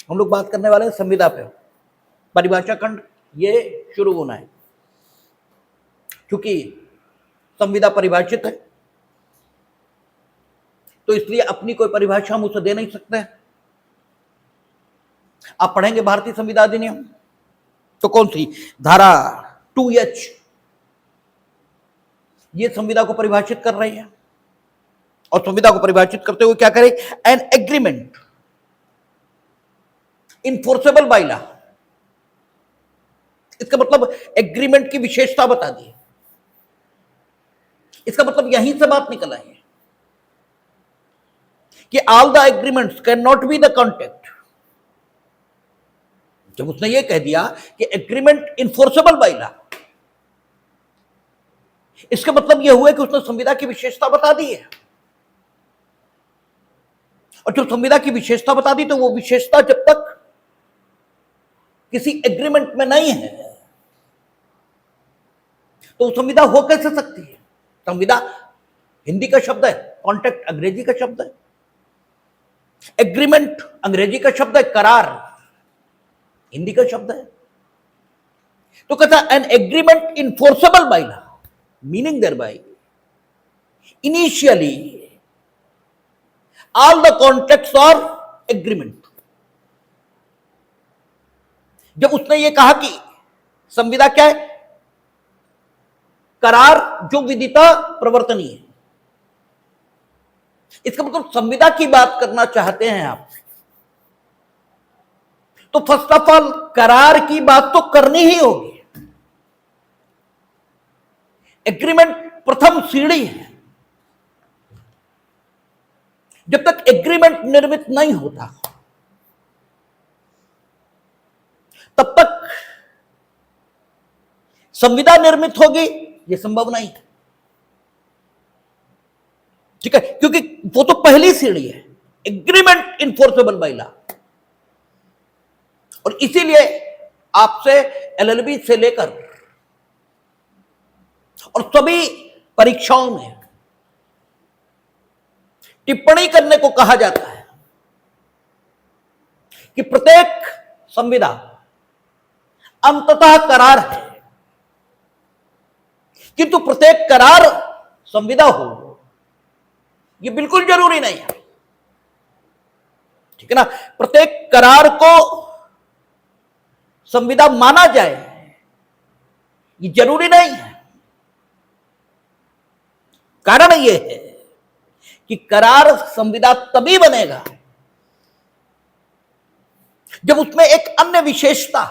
हम लोग बात करने वाले हैं संविदा पे। परिभाषा खंड ये शुरू होना है, क्योंकि संविदा परिभाषित है, तो इसलिए अपनी कोई परिभाषा हम उसे दे नहीं सकते। आप पढ़ेंगे भारतीय संविदा अधिनियम, तो कौन सी धारा 2H ये संविदा को परिभाषित कर रही है। और संविदा को परिभाषित करते हुए क्या करे, N agreement enforceable by law. इसका मतलब एग्रीमेंट की विशेषता बता दी। इसका मतलब यहीं से बात निकल आई है कि all the agreements can not be the contract. जब उसने ये कह दिया कि एग्रीमेंट इनफोर्सेबल बाय लॉ, इसका मतलब यह हुआ कि उसने संविदा की विशेषता बता दी है। और जब संविदा की विशेषता बता दी, तो वो विशेषता जब तक किसी एग्रीमेंट में नहीं है, तो संविदा हो कैसे सकती है। संविदा हिंदी का शब्द है, कॉन्ट्रैक्ट अंग्रेजी का शब्द है, एग्रीमेंट अंग्रेजी का शब्द है, करार हिंदी का शब्द है। तो कहता an agreement enforceable by law, meaning thereby initially all the contracts और एग्रीमेंट। जब उसने ये कहा कि संविदा क्या है, करार जो विदिता प्रवर्तनीय है, इसका मतलब संविदा की बात करना चाहते हैं आप, तो फर्स्ट ऑफ ऑल करार की बात तो करनी ही होगी। एग्रीमेंट प्रथम सीढ़ी है। जब तक एग्रीमेंट निर्मित नहीं होता, तब तक संविदा निर्मित होगी यह संभव नहीं है। ठीक है, क्योंकि वो तो पहली सीढ़ी है, एग्रीमेंट इनफोर्सेबल बाय लॉ। और इसीलिए आपसे एलएलबी से लेकर और सभी परीक्षाओं में टिप्पणी करने को कहा जाता है कि प्रत्येक संविदा अंततः करार है, किंतु प्रत्येक करार संविदा हो यह बिल्कुल जरूरी नहीं है। ठीक है ना, प्रत्येक करार को संविदा माना जाए ये जरूरी नहीं है। कारण यह है कि करार संविदा तभी बनेगा जब उसमें एक अन्य विशेषता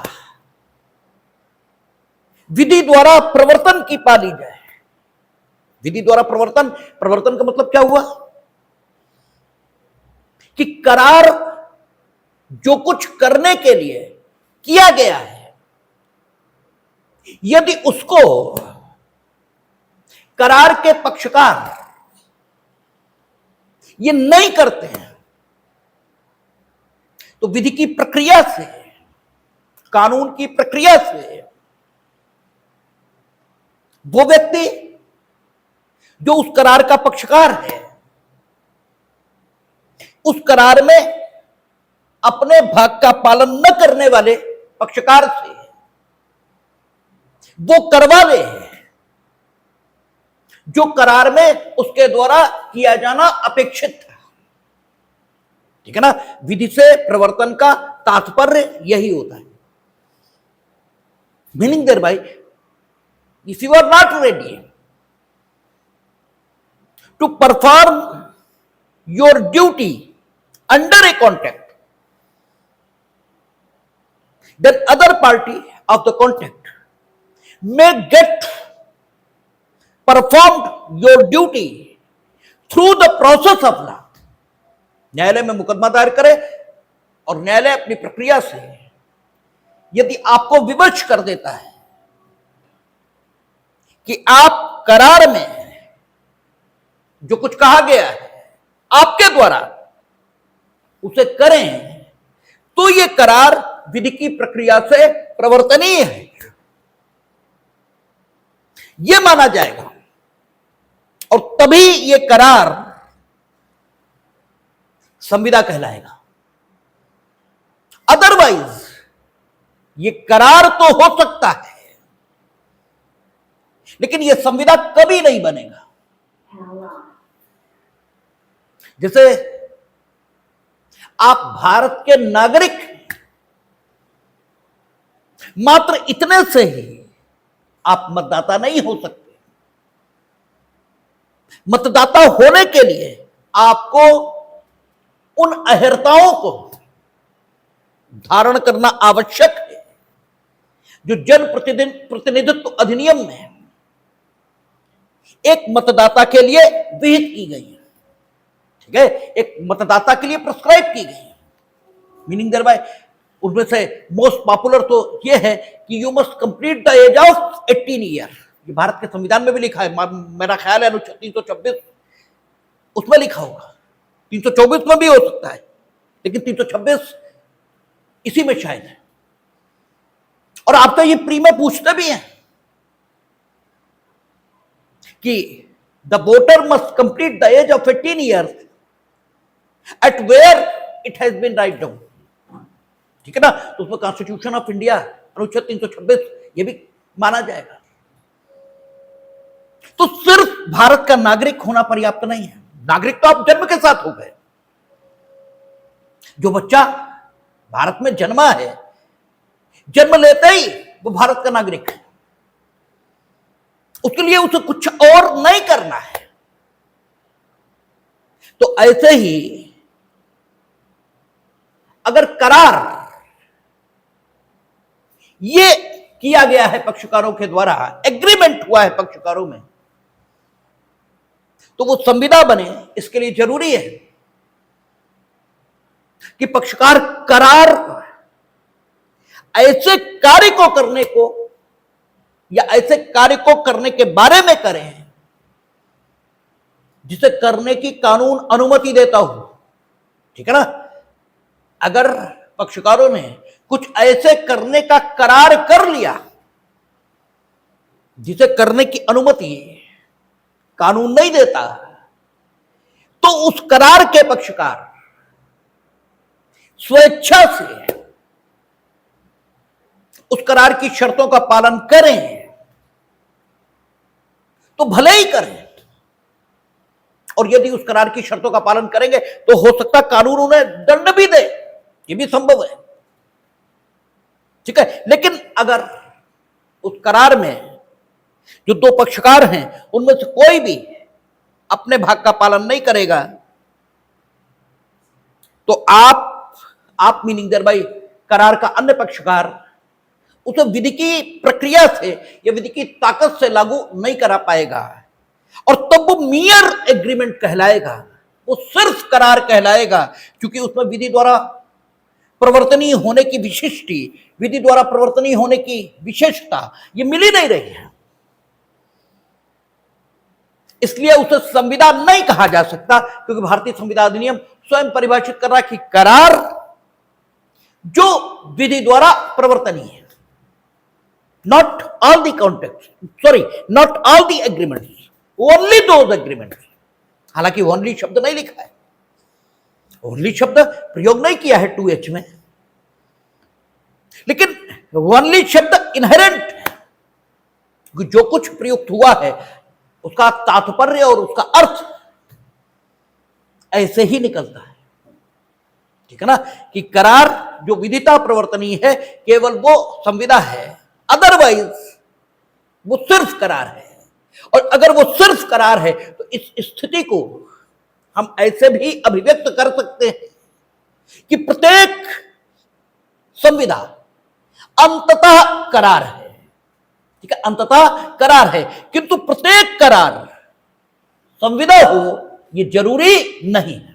विधि द्वारा प्रवर्तन की पाली जाए। विधि द्वारा प्रवर्तन, प्रवर्तन का मतलब क्या हुआ कि करार जो कुछ करने के लिए किया गया है, यदि उसको करार के पक्षकार ये नहीं करते हैं, तो विधि की प्रक्रिया से, कानून की प्रक्रिया से वो व्यक्ति जो उस करार का पक्षकार है, उस करार में अपने भाग का पालन न करने वाले पक्षकार से वो करवा ले जो करार में उसके द्वारा किया जाना अपेक्षित था। ठीक है ना, विधि से प्रवर्तन का तात्पर्य यही होता है। Meaning thereby, if you are not ready to perform your duty under a contract, then other party of the contract may get performed your duty through the process of law। न्यायालय में मुकदमा दायर करे और न्यायालय अपनी प्रक्रिया से यदि आपको विवश कर देता है कि आप करार में जो कुछ कहा गया है आपके द्वारा उसे करें, तो यह करार विधि की प्रक्रिया से प्रवर्तनीय है, यह माना जाएगा। और तभी यह करार संविदा कहलाएगा। अदरवाइज ये करार तो हो सकता है, लेकिन ये संविदा कभी नहीं बनेगा। जैसे आप भारत के नागरिक मात्र इतने से ही आप मतदाता नहीं हो सकते। मतदाता होने के लिए आपको उन अहर्ताओं को धारण करना आवश्यक है जो जन प्रतिनिधित्व अधिनियम में एक मतदाता के लिए विहित की गई है। ठीक है, एक मतदाता के लिए प्रिस्क्राइब की गई है। मीनिंग देयर बाय उनमें से मोस्ट पॉपुलर तो यह है कि you must complete the age of 18 year. ये भारत के संविधान में भी लिखा है, मेरा ख्याल है अनुच्छेद 326 उसमें लिखा होगा। 324 में भी हो सकता है, लेकिन 326 इसी में शायद है। और आप तो ये प्री में पूछते भी हैं कि the voter must complete the age of 18 years at where it has been write down. ठीक है ना, तो उसमें कॉन्स्टिट्यूशन ऑफ इंडिया अनुच्छेद 326 ये भी माना जाएगा। तो सिर्फ भारत का नागरिक होना पर्याप्त नहीं है। नागरिक तो आप जन्म के साथ हो गए। जो बच्चा भारत में जन्मा है, जन्म लेते ही वो भारत का नागरिक है। उसके लिए उसे कुछ और नहीं करना है। तो ऐसे ही अगर करार ये किया गया है पक्षकारों के द्वारा, एग्रीमेंट हुआ है पक्षकारों में, तो वो संविदा बने, इसके लिए जरूरी है कि पक्षकार करार ऐसे कार्य को करने को या ऐसे कार्य को करने के बारे में करें जिसे करने की कानून अनुमति देता हो। ठीक है ना, अगर पक्षकारों ने कुछ ऐसे करने का करार कर लिया जिसे करने की अनुमति कानून नहीं देता, तो उस करार के पक्षकार स्वेच्छा से उस करार की शर्तों का पालन करें तो भले ही करें, और यदि उस करार की शर्तों का पालन करेंगे तो हो सकता कानून उन्हें दंड भी दे, ये भी संभव है। ठीक है, लेकिन अगर उस करार में जो दो पक्षकार हैं उनमें से कोई भी अपने भाग का पालन नहीं करेगा, तो आप मीनिंग देयर बाय करार का अन्य पक्षकार उसे विधि की प्रक्रिया से या विधि की ताकत से लागू नहीं करा पाएगा, और तब वो मियर एग्रीमेंट कहलाएगा, वो सिर्फ करार कहलाएगा, क्योंकि उसमें विधि द्वारा प्रवर्तनीय होने की विशिष्टि, विधि द्वारा प्रवर्तनीय होने की विशेषता ये मिल ही नहीं रही है। इसलिए उसे संविदा नहीं कहा जा सकता, क्योंकि भारतीय संविदा अधिनियम स्वयं परिभाषित कर रहा है कि करार जो विधि द्वारा प्रवर्तनीय है। Not all the contracts, sorry not all the agreements, only those agreements. हालांकि ओनली शब्द नहीं लिखा है, ओनली शब्द प्रयोग नहीं किया है 2H में, लेकिन ओनली शब्द इनहेरेंट है। जो कुछ प्रयुक्त हुआ है उसका तात्पर्य और उसका अर्थ ऐसे ही निकलता है। ठीक है ना, कि करार जो विधिता प्रवर्तनीय है केवल वो संविदा है, अदरवाइज वो सिर्फ करार है। और अगर वो सिर्फ करार है तो इस स्थिति को हम ऐसे भी अभिव्यक्त कर सकते हैं कि प्रत्येक संविदा अंततः करार है। ठीक है, अंततः करार है, किंतु प्रत्येक करार संविदा हो ये जरूरी नहीं है।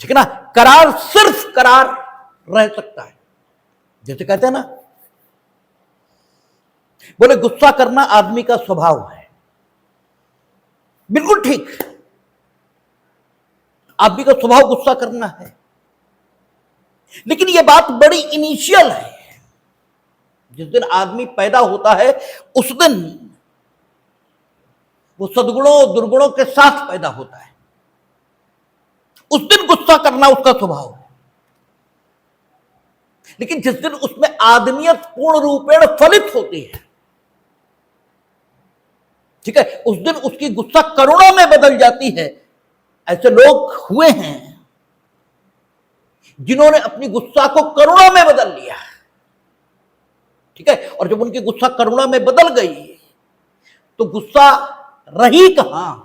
ठीक है ना, करार सिर्फ करार रह सकता है। जैसे कहते हैं ना, बोले गुस्सा करना आदमी का स्वभाव है। बिल्कुल ठीक, आदमी का स्वभाव गुस्सा करना है, लेकिन यह बात बड़ी इनिशियल है। जिस दिन आदमी पैदा होता है उस दिन वो सद्गुणों दुर्गुणों के साथ पैदा होता है। उस दिन गुस्सा करना उसका स्वभाव है। लेकिन जिस दिन उसमें आदमियत पूर्ण रूपेण फलित होती है, ठीक है, उस दिन उसकी गुस्सा करुणा में बदल जाती है। ऐसे लोग हुए हैं जिन्होंने अपनी गुस्सा को करुणा में बदल लिया, ठीक है, और जब उनकी गुस्सा करुणा में बदल गई तो गुस्सा रही कहां,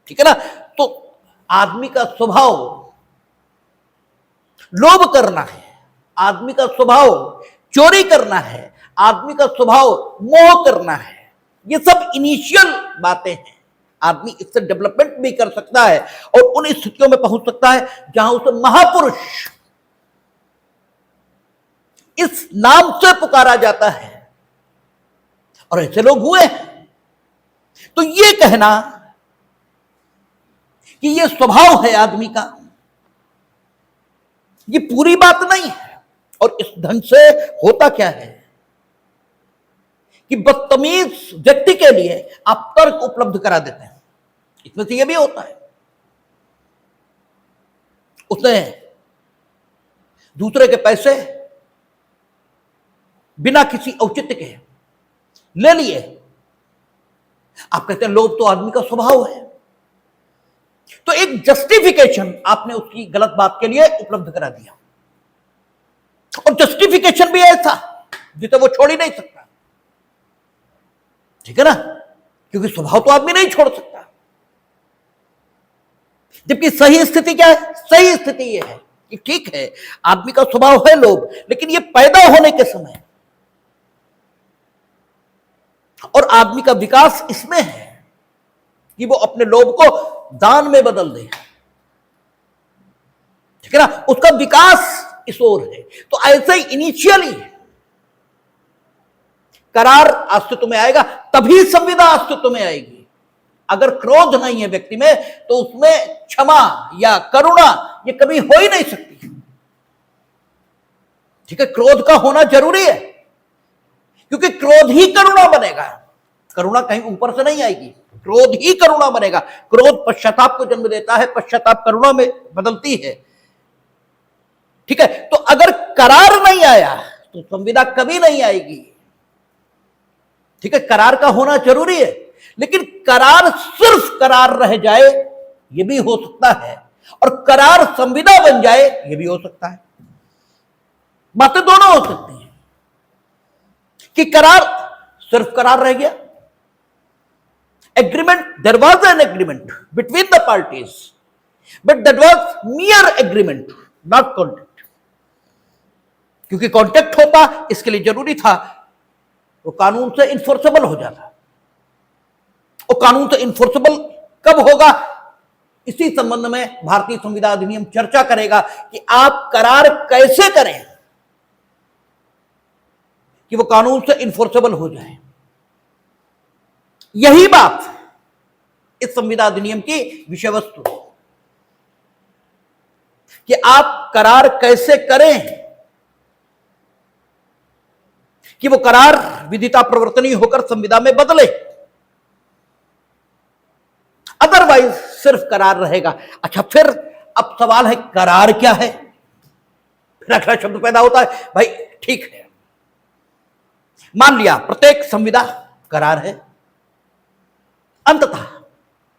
ठीक है ना। तो आदमी का स्वभाव लोभ करना है, आदमी का स्वभाव चोरी करना है, आदमी का स्वभाव मोह करना है। ये सब इनिशियल बातें हैं। आदमी इससे डेवलपमेंट भी कर सकता है और उन स्थितियों में पहुंच सकता है जहां उसे महापुरुष इस नाम से पुकारा जाता है, और ऐसे लोग हुए हैं। तो ये कहना कि ये स्वभाव है आदमी का, ये पूरी बात नहीं है। और इस ढंग से होता क्या है कि बदतमीज व्यक्ति के लिए आप तर्क उपलब्ध करा देते हैं। इसमें से यह भी होता है, उसने दूसरे के पैसे बिना किसी औचित्य के ले लिए। आप कहते हैं लोभ तो आदमी का स्वभाव है, तो एक जस्टिफिकेशन आपने उसकी गलत बात के लिए उपलब्ध करा दिया, और जस्टिफिकेशन भी ऐसा जिसे वो छोड़ ही नहीं सकता, ठीक है ना, क्योंकि स्वभाव तो आदमी नहीं छोड़ सकता। जबकि सही स्थिति क्या है? सही स्थिति यह है कि ठीक है, आदमी का स्वभाव है लोभ, लेकिन यह पैदा होने के समय, और आदमी का विकास इसमें है कि वो अपने लोभ को दान में बदल दे, ठीक है ना, उसका विकास इस ओर है। तो ऐसे ही इनिशियली करार अस्तित्व में आएगा, तभी संविदा अस्तित्व में आएगी। अगर क्रोध नहीं है व्यक्ति में तो उसमें क्षमा या करुणा ये कभी हो ही नहीं सकती, ठीक है। क्रोध का होना जरूरी है, क्योंकि क्रोध ही करुणा बनेगा, करुणा कहीं ऊपर से नहीं आएगी, क्रोध ही करुणा बनेगा। क्रोध पश्चाताप को जन्म देता है, पश्चाताप करुणा में बदलती है, ठीक है। तो अगर करार नहीं आया तो संविदा कभी नहीं आएगी, ठीक है। करार का होना जरूरी है, लेकिन करार सिर्फ करार रह जाए यह भी हो सकता है, और करार संविदा बन जाए यह भी हो सकता है। बातें दोनों हो सकती हैं कि करार सिर्फ करार रह गया, agreement, there was an agreement between the parties, but that was mere agreement, not contract. क्योंकि कॉन्ट्रैक्ट होता इसके लिए जरूरी था वो कानून से इन्फोर्सेबल हो जाता, और कानून से इन्फोर्सेबल कब होगा, इसी संबंध में भारतीय संविदा अधिनियम चर्चा करेगा कि आप करार कैसे करें कि वो कानून से इन्फोर्सेबल हो जाए। यही बात इस संविदा अधिनियम की विषय वस्तु है कि आप करार कैसे करें कि वो करार विदिता प्रवर्तनीय होकर संविदा में बदले, अदरवाइज सिर्फ करार रहेगा। अच्छा, फिर अब सवाल है करार क्या है? फिर अगला शब्द पैदा होता है, भाई ठीक है, मान लिया प्रत्येक संविदा करार है, अंततः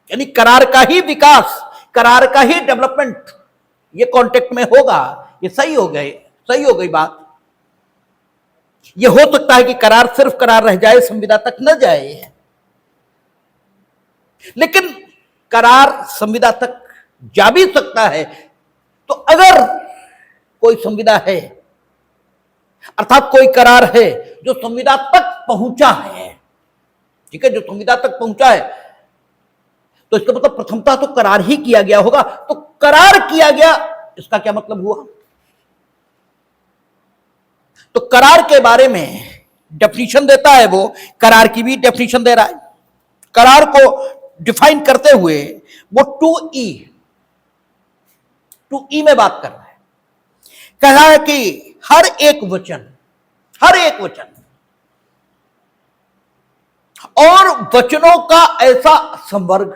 यानी करार का ही विकास, करार का ही डेवलपमेंट ये कॉन्टेक्ट में होगा। ये सही हो गई बात। ये हो सकता है कि करार सिर्फ करार रह जाए, संविदा तक न जाए, लेकिन करार संविदा तक जा भी सकता है। तो अगर कोई संविदा है, अर्थात कोई करार है जो संविदा तक पहुंचा है, ठीक है, जो संविदा तक पहुंचा है, तो इसका मतलब प्रथमतः तो करार ही किया गया होगा। तो करार किया गया, इसका क्या मतलब हुआ? तो करार के बारे में डेफिनेशन देता है वो, करार की भी डेफिनेशन दे रहा है। करार को डिफाइन करते हुए वो 2E में बात कर रहा है। कह रहा है कि हर एक वचन और वचनों का ऐसा संवर्ग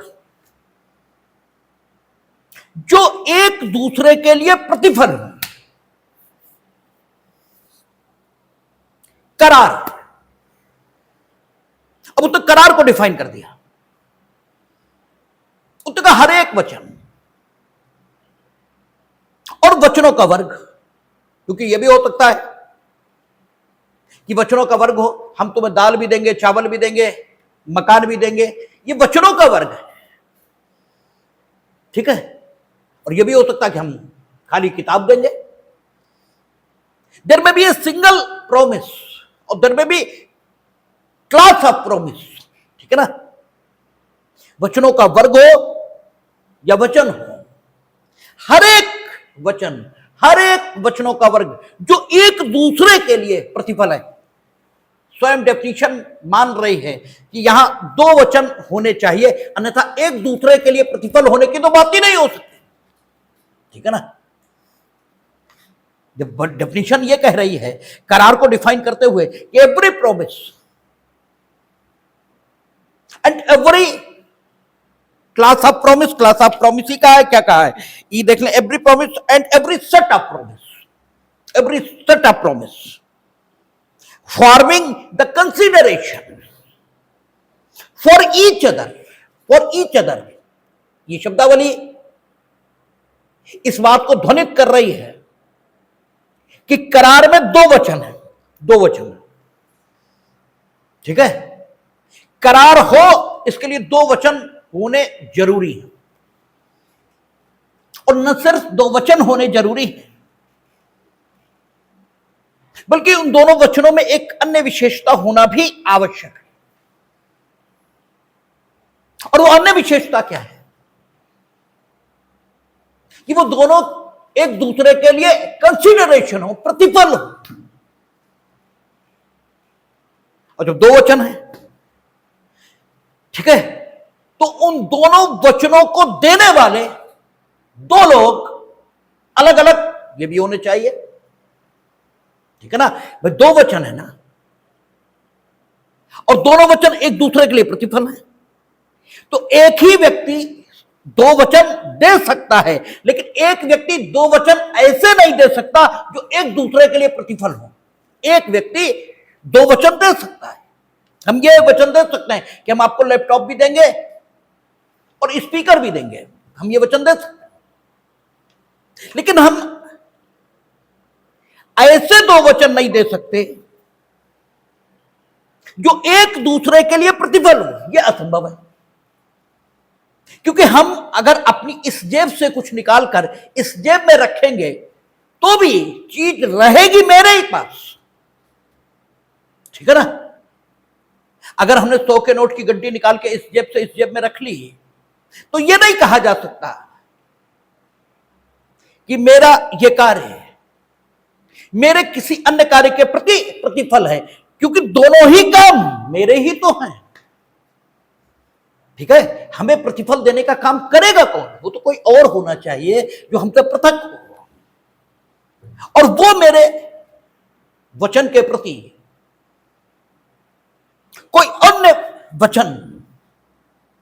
जो एक दूसरे के लिए प्रतिफल, करार। अब उसने करार को डिफाइन कर दिया। उसने कहा हर एक वचन और वचनों का वर्ग, क्योंकि यह भी हो सकता है कि वचनों का वर्ग हो, हम तुम्हें दाल भी देंगे, चावल भी देंगे, मकान भी देंगे, ये वचनों का वर्ग है, ठीक है। और यह भी हो सकता है कि हम खाली किताब देंगे। देयर में बी ए सिंगल प्रोमिस और देयर में बी क्लास ऑफ प्रोमिस, ठीक है ना। वचनों का वर्ग हो या वचन हो, हर एक वचन, हर एक वचनों का वर्ग जो एक दूसरे के लिए प्रतिफल है। स्वयं डेफिनेशन मान रही है कि यहां दो वचन होने चाहिए, अन्यथा एक दूसरे के लिए प्रतिफल होने की तो बात ही नहीं हो सकती, ठीक है ना। जब डेफिनेशन ये कह रही है करार को डिफाइन करते हुए, every promise and every class of promise, class of promise ही कहा है, क्या कहा है ये देख लें, every promise and every set of promise, every set of promise forming the consideration for each other, for each other. ये शब्दावली इस बात को ध्वनित कर रही है कि करार में दो वचन है, दो वचन, ठीक है। करार हो इसके लिए दो वचन होने जरूरी है, और न सिर्फ दो वचन होने जरूरी है, बल्कि उन दोनों वचनों में एक अन्य विशेषता होना भी आवश्यक है। और वो अन्य विशेषता क्या है कि वो दोनों एक दूसरे के लिए कंसीडरेशन हो, प्रतिफल हो। और जब दो वचन है, ठीक है, तो उन दोनों वचनों को देने वाले दो लोग अलग अलग ये भी होने चाहिए, ठीक है ना। भाई दो वचन है ना, और दोनों वचन एक दूसरे के लिए प्रतिफल है, तो एक ही व्यक्ति दो वचन दे सकता है, लेकिन एक व्यक्ति दो वचन ऐसे नहीं दे सकता जो एक दूसरे के लिए प्रतिफल हो। एक व्यक्ति दो वचन दे सकता है, हम ये वचन दे सकते हैं कि हम आपको लैपटॉप भी देंगे और स्पीकर भी देंगे, हम ये वचन दे सकते हैं, लेकिन हम ऐसे दो वचन नहीं दे सकते जो एक दूसरे के लिए प्रतिफल हो, यह असंभव है। क्योंकि हम अगर अपनी इस जेब से कुछ निकालकर इस जेब में रखेंगे तो भी चीज रहेगी मेरे ही पास, ठीक है ना। अगर हमने 100 के नोट की गड्डी निकाल के इस जेब से इस जेब में रख ली तो यह नहीं कहा जा सकता कि मेरा यह कार्य है, मेरे किसी अन्य कार्य के प्रति प्रतिफल है, क्योंकि दोनों ही काम मेरे ही तो हैं, ठीक है। हमें प्रतिफल देने का काम करेगा कौन? वो तो कोई और होना चाहिए जो हमसे पृथक हो, और वो मेरे वचन के प्रति कोई अन्य वचन,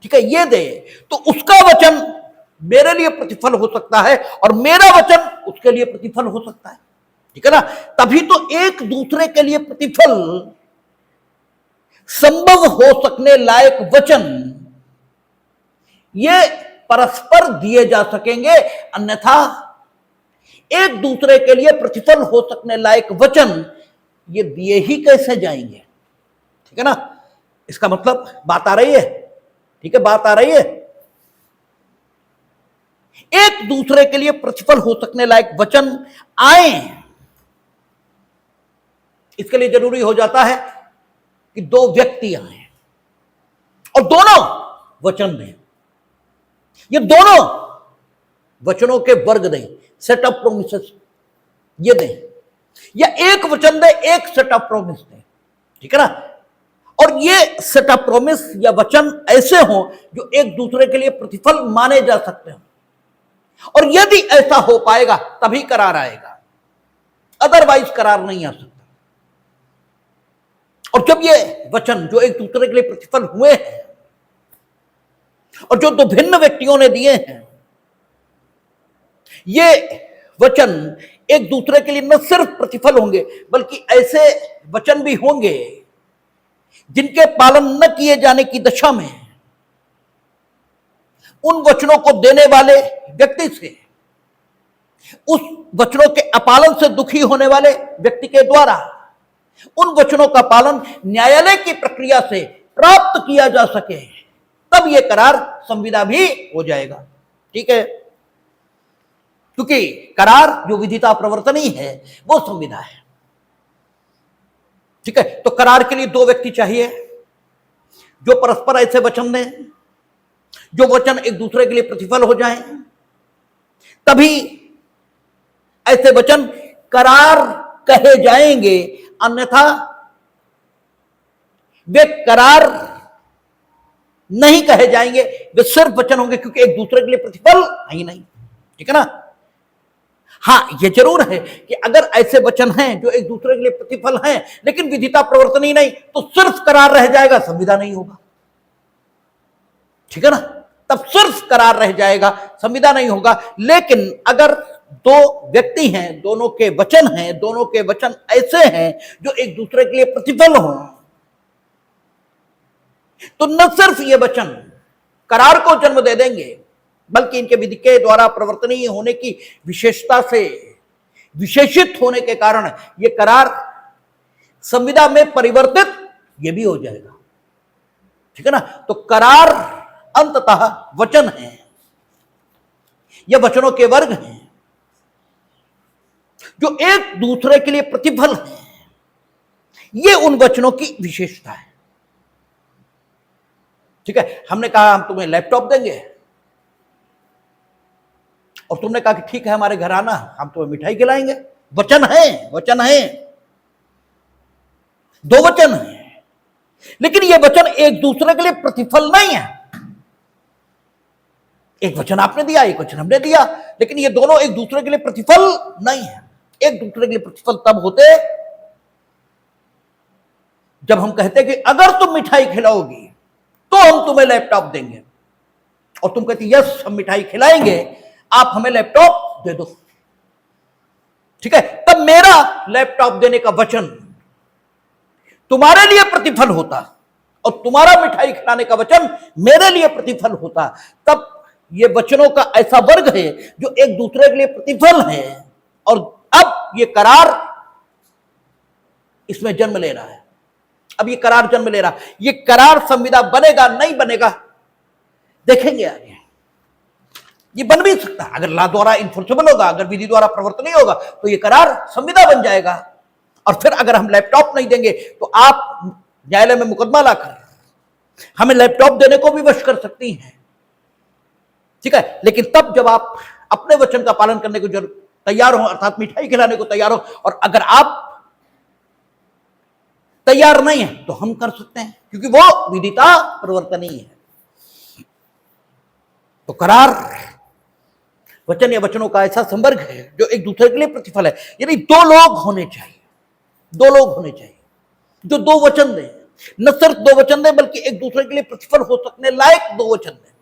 ठीक है, ये दे तो उसका वचन मेरे लिए प्रतिफल हो सकता है और मेरा वचन उसके लिए प्रतिफल हो सकता है, ठीक है ना। तभी तो एक दूसरे के लिए प्रतिफल संभव हो सकने लायक वचन ये परस्पर दिए जा सकेंगे, अन्यथा एक दूसरे के लिए प्रतिफल हो सकने लायक वचन ये दिए ही कैसे जाएंगे, ठीक है ना। इसका मतलब बात आ रही है, ठीक है, बात आ रही है। एक दूसरे के लिए प्रतिफल हो सकने लायक वचन आए, इसके लिए जरूरी हो जाता है कि दो व्यक्ति आए और दोनों वचन दें, ये दोनों वचनों के वर्ग दें, सेट ऑफ प्रोमिसेस ये दें, या एक वचन दे एक सेट ऑफ प्रोमिस दें, ठीक है ना। और ये सेट ऑफ प्रोमिस या वचन ऐसे हों जो एक दूसरे के लिए प्रतिफल माने जा सकते हैं, और यदि ऐसा हो पाएगा तभी करार आएगा, अदरवाइज करार नहीं आ सकता। और जब ये वचन जो एक दूसरे के लिए प्रतिफल हुए हैं और जो दो भिन्न व्यक्तियों ने दिए हैं, ये वचन एक दूसरे के लिए न सिर्फ प्रतिफल होंगे बल्कि ऐसे वचन भी होंगे जिनके पालन न किए जाने की दशा में उन वचनों को देने वाले व्यक्ति से, उस वचनों के अपालन से दुखी होने वाले व्यक्ति के द्वारा उन वचनों का पालन न्यायालय की प्रक्रिया से प्राप्त किया जा सके, तब यह करार संविदा भी हो जाएगा। ठीक है, क्योंकि करार जो विधिता प्रवर्तनी है वो संविदा है। ठीक है, तो करार के लिए दो व्यक्ति चाहिए जो परस्पर ऐसे वचन दें जो वचन एक दूसरे के लिए प्रतिफल हो जाएं, तभी ऐसे वचन करार कहे जाएंगे, अन्यथा वे करार नहीं कहे जाएंगे, वे सिर्फ वचन होंगे, क्योंकि एक दूसरे के लिए प्रतिफल ही नहीं। ठीक है ना। हां, यह जरूर है कि अगर ऐसे वचन हैं जो एक दूसरे के लिए प्रतिफल हैं लेकिन विधिता प्रवर्तनी नहीं, तो सिर्फ करार रह जाएगा, संविदा नहीं होगा। ठीक है ना, तब सिर्फ करार रह जाएगा, संविदा नहीं होगा। लेकिन अगर दो व्यक्ति हैं, दोनों के वचन हैं, दोनों के वचन ऐसे हैं जो एक दूसरे के लिए प्रतिफल हों, तो न सिर्फ ये वचन करार को जन्म दे देंगे बल्कि इनके विधि के द्वारा प्रवर्तनीय होने की विशेषता से विशेषित होने के कारण यह करार संविदा में परिवर्तित यह भी हो जाएगा। ठीक है ना। तो करार अंततः वचन है, यह वचनों के वर्ग हैं जो एक दूसरे के लिए प्रतिफल है। यह उन वचनों की विशेषता है। ठीक है, हमने कहा हम तुम्हें लैपटॉप देंगे और तुमने कहा कि ठीक है हमारे घर आना, हम तुम्हें मिठाई खिलाएंगे। वचन है, वचन है, दो वचन है, लेकिन यह वचन एक दूसरे के लिए प्रतिफल नहीं है। एक वचन आपने दिया, एक वचन हमने दिया, लेकिन ये दोनों एक दूसरे के लिए प्रतिफल नहीं है। एक दूसरे के लिए प्रतिफल तब होते जब हम कहते कि अगर तुम मिठाई खिलाओगी तो हम तुम्हें लैपटॉप देंगे, और तुम कहती यस हम मिठाई खिलाएंगे, आप हमें लैपटॉप दे दो। ठीक है, तब मेरा लैपटॉप देने का वचन तुम्हारे लिए प्रतिफल होता और तुम्हारा मिठाई खिलाने का वचन मेरे लिए प्रतिफल होता। तब ये वचनों का ऐसा वर्ग है जो एक दूसरे के लिए प्रतिफल है, और अब ये करार इसमें जन्म ले रहा है। अब ये करार जन्म ले रहा, ये करार संविदा बनेगा नहीं बनेगा देखेंगे आगे। ये बन भी सकता है, अगर लॉ द्वारा इन्फोर्सेबल होगा, अगर विधि द्वारा प्रवर्तनीय होगा तो ये करार संविदा बन जाएगा। और फिर अगर हम लैपटॉप नहीं देंगे तो आप न्यायालय में मुकदमा लाकर हमें लैपटॉप देने को भी वश कर सकती हैं। ठीक है, लेकिन तब जब आप अपने वचन का पालन करने को तैयार हो, अर्थात मिठाई खिलाने को तैयार हो, और अगर आप तैयार नहीं है तो हम कर सकते हैं, क्योंकि वो विधिता प्रवर्तनीय है। तो करार वचन या वचनों का ऐसा संवर्ग है जो एक दूसरे के लिए प्रतिफल है। यानी दो लोग होने चाहिए, दो लोग होने चाहिए जो दो वचन दें, न सिर्फ दो वचन दें बल्कि एक दूसरे के लिए प्रतिफल हो सकने लायक दो वचन दें।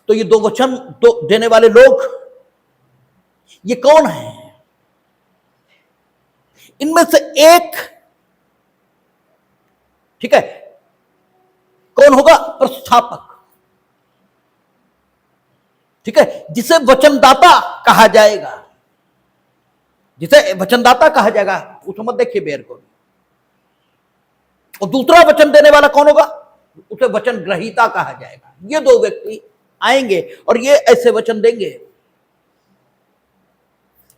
तो ये दो वचन देने वाले लोग ये कौन है? इनमें से एक, ठीक है, कौन होगा? प्रस्थापक। ठीक है, जिसे वचनदाता कहा जाएगा, जिसे वचनदाता कहा जाएगा, उसको मत देखिए बेर को। और दूसरा वचन देने वाला कौन होगा? उसे वचन ग्रहीता कहा जाएगा। ये दो व्यक्ति आएंगे और ये ऐसे वचन देंगे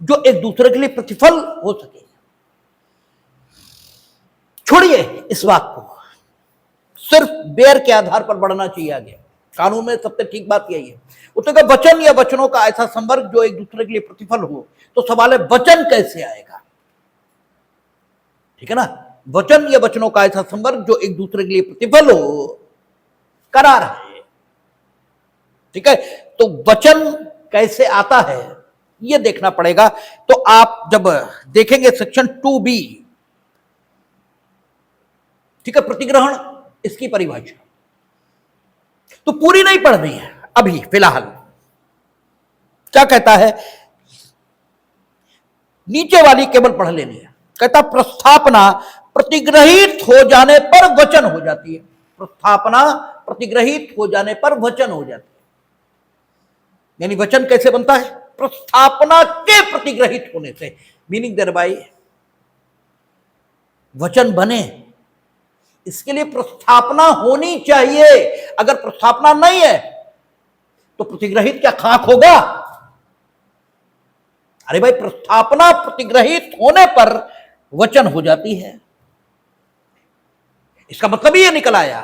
जो एक दूसरे के लिए प्रतिफल हो सके। छोड़िए इस बात को, सिर्फ बेर के आधार पर बढ़ना चाहिए आगे। कानून में सबसे ठीक बात यही है। उसका वचन या वचनों का ऐसा संवर्ग जो एक दूसरे के लिए प्रतिफल हो, तो सवाल है वचन कैसे आएगा? ठीक है ना, वचन या वचनों का ऐसा संवर्ग जो एक दूसरे के लिए प्रतिफल हो, करार है। ठीक है, तो वचन कैसे आता है यह देखना पड़ेगा। तो आप जब देखेंगे सेक्शन 2B, ठीक है, प्रतिग्रहण, इसकी परिभाषा तो पूरी नहीं पढ़नी है अभी फिलहाल। क्या कहता है? नीचे वाली केवल पढ़ लेनी है। कहता प्रस्थापना प्रतिग्रहित हो जाने पर वचन हो जाती है। प्रस्थापना प्रतिग्रहित हो जाने पर वचन हो जाती है। यानी वचन कैसे बनता है? प्रस्थापना के प्रतिग्रहित होने से। मीनिंग देयर बाय वचन बने इसके लिए प्रस्थापना होनी चाहिए। अगर प्रस्थापना नहीं है तो प्रतिग्रहित क्या खाक होगा? अरे भाई, प्रस्थापना प्रतिग्रहित होने पर वचन हो जाती है। इसका मतलब यह निकल आया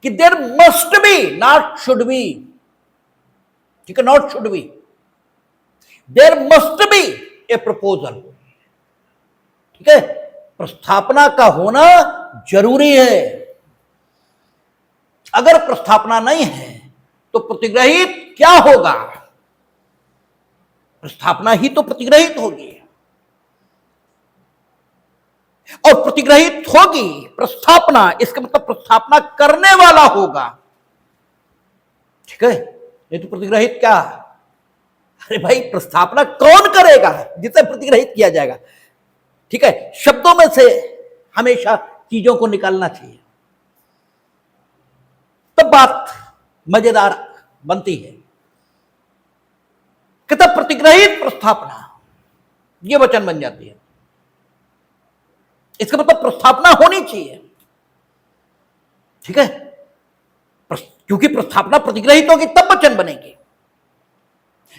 कि there must be, not should be, ठीक है, not should be, there must be a proposal. ठीक है, प्रस्थापना का होना जरूरी है। अगर प्रस्थापना नहीं है तो प्रतिग्रहित क्या होगा? प्रस्थापना ही तो प्रतिग्रहित होगी, और प्रतिग्रहित होगी प्रस्थापना, इसका मतलब प्रस्थापना करने वाला होगा। ठीक है, ये तो प्रतिग्रहित क्या? अरे भाई, प्रस्थापना कौन करेगा जिसे प्रतिग्रहित किया जाएगा? ठीक है, शब्दों में से हमेशा चीजों को निकालना चाहिए, तब बात मजेदार बनती है। कहता प्रतिग्रहित प्रस्थापना, यह वचन बन जाती है। इसका मतलब प्रस्थापना होनी चाहिए। ठीक है, क्योंकि प्रस्थापना प्रतिग्रहित होगी तब वचन बनेगी।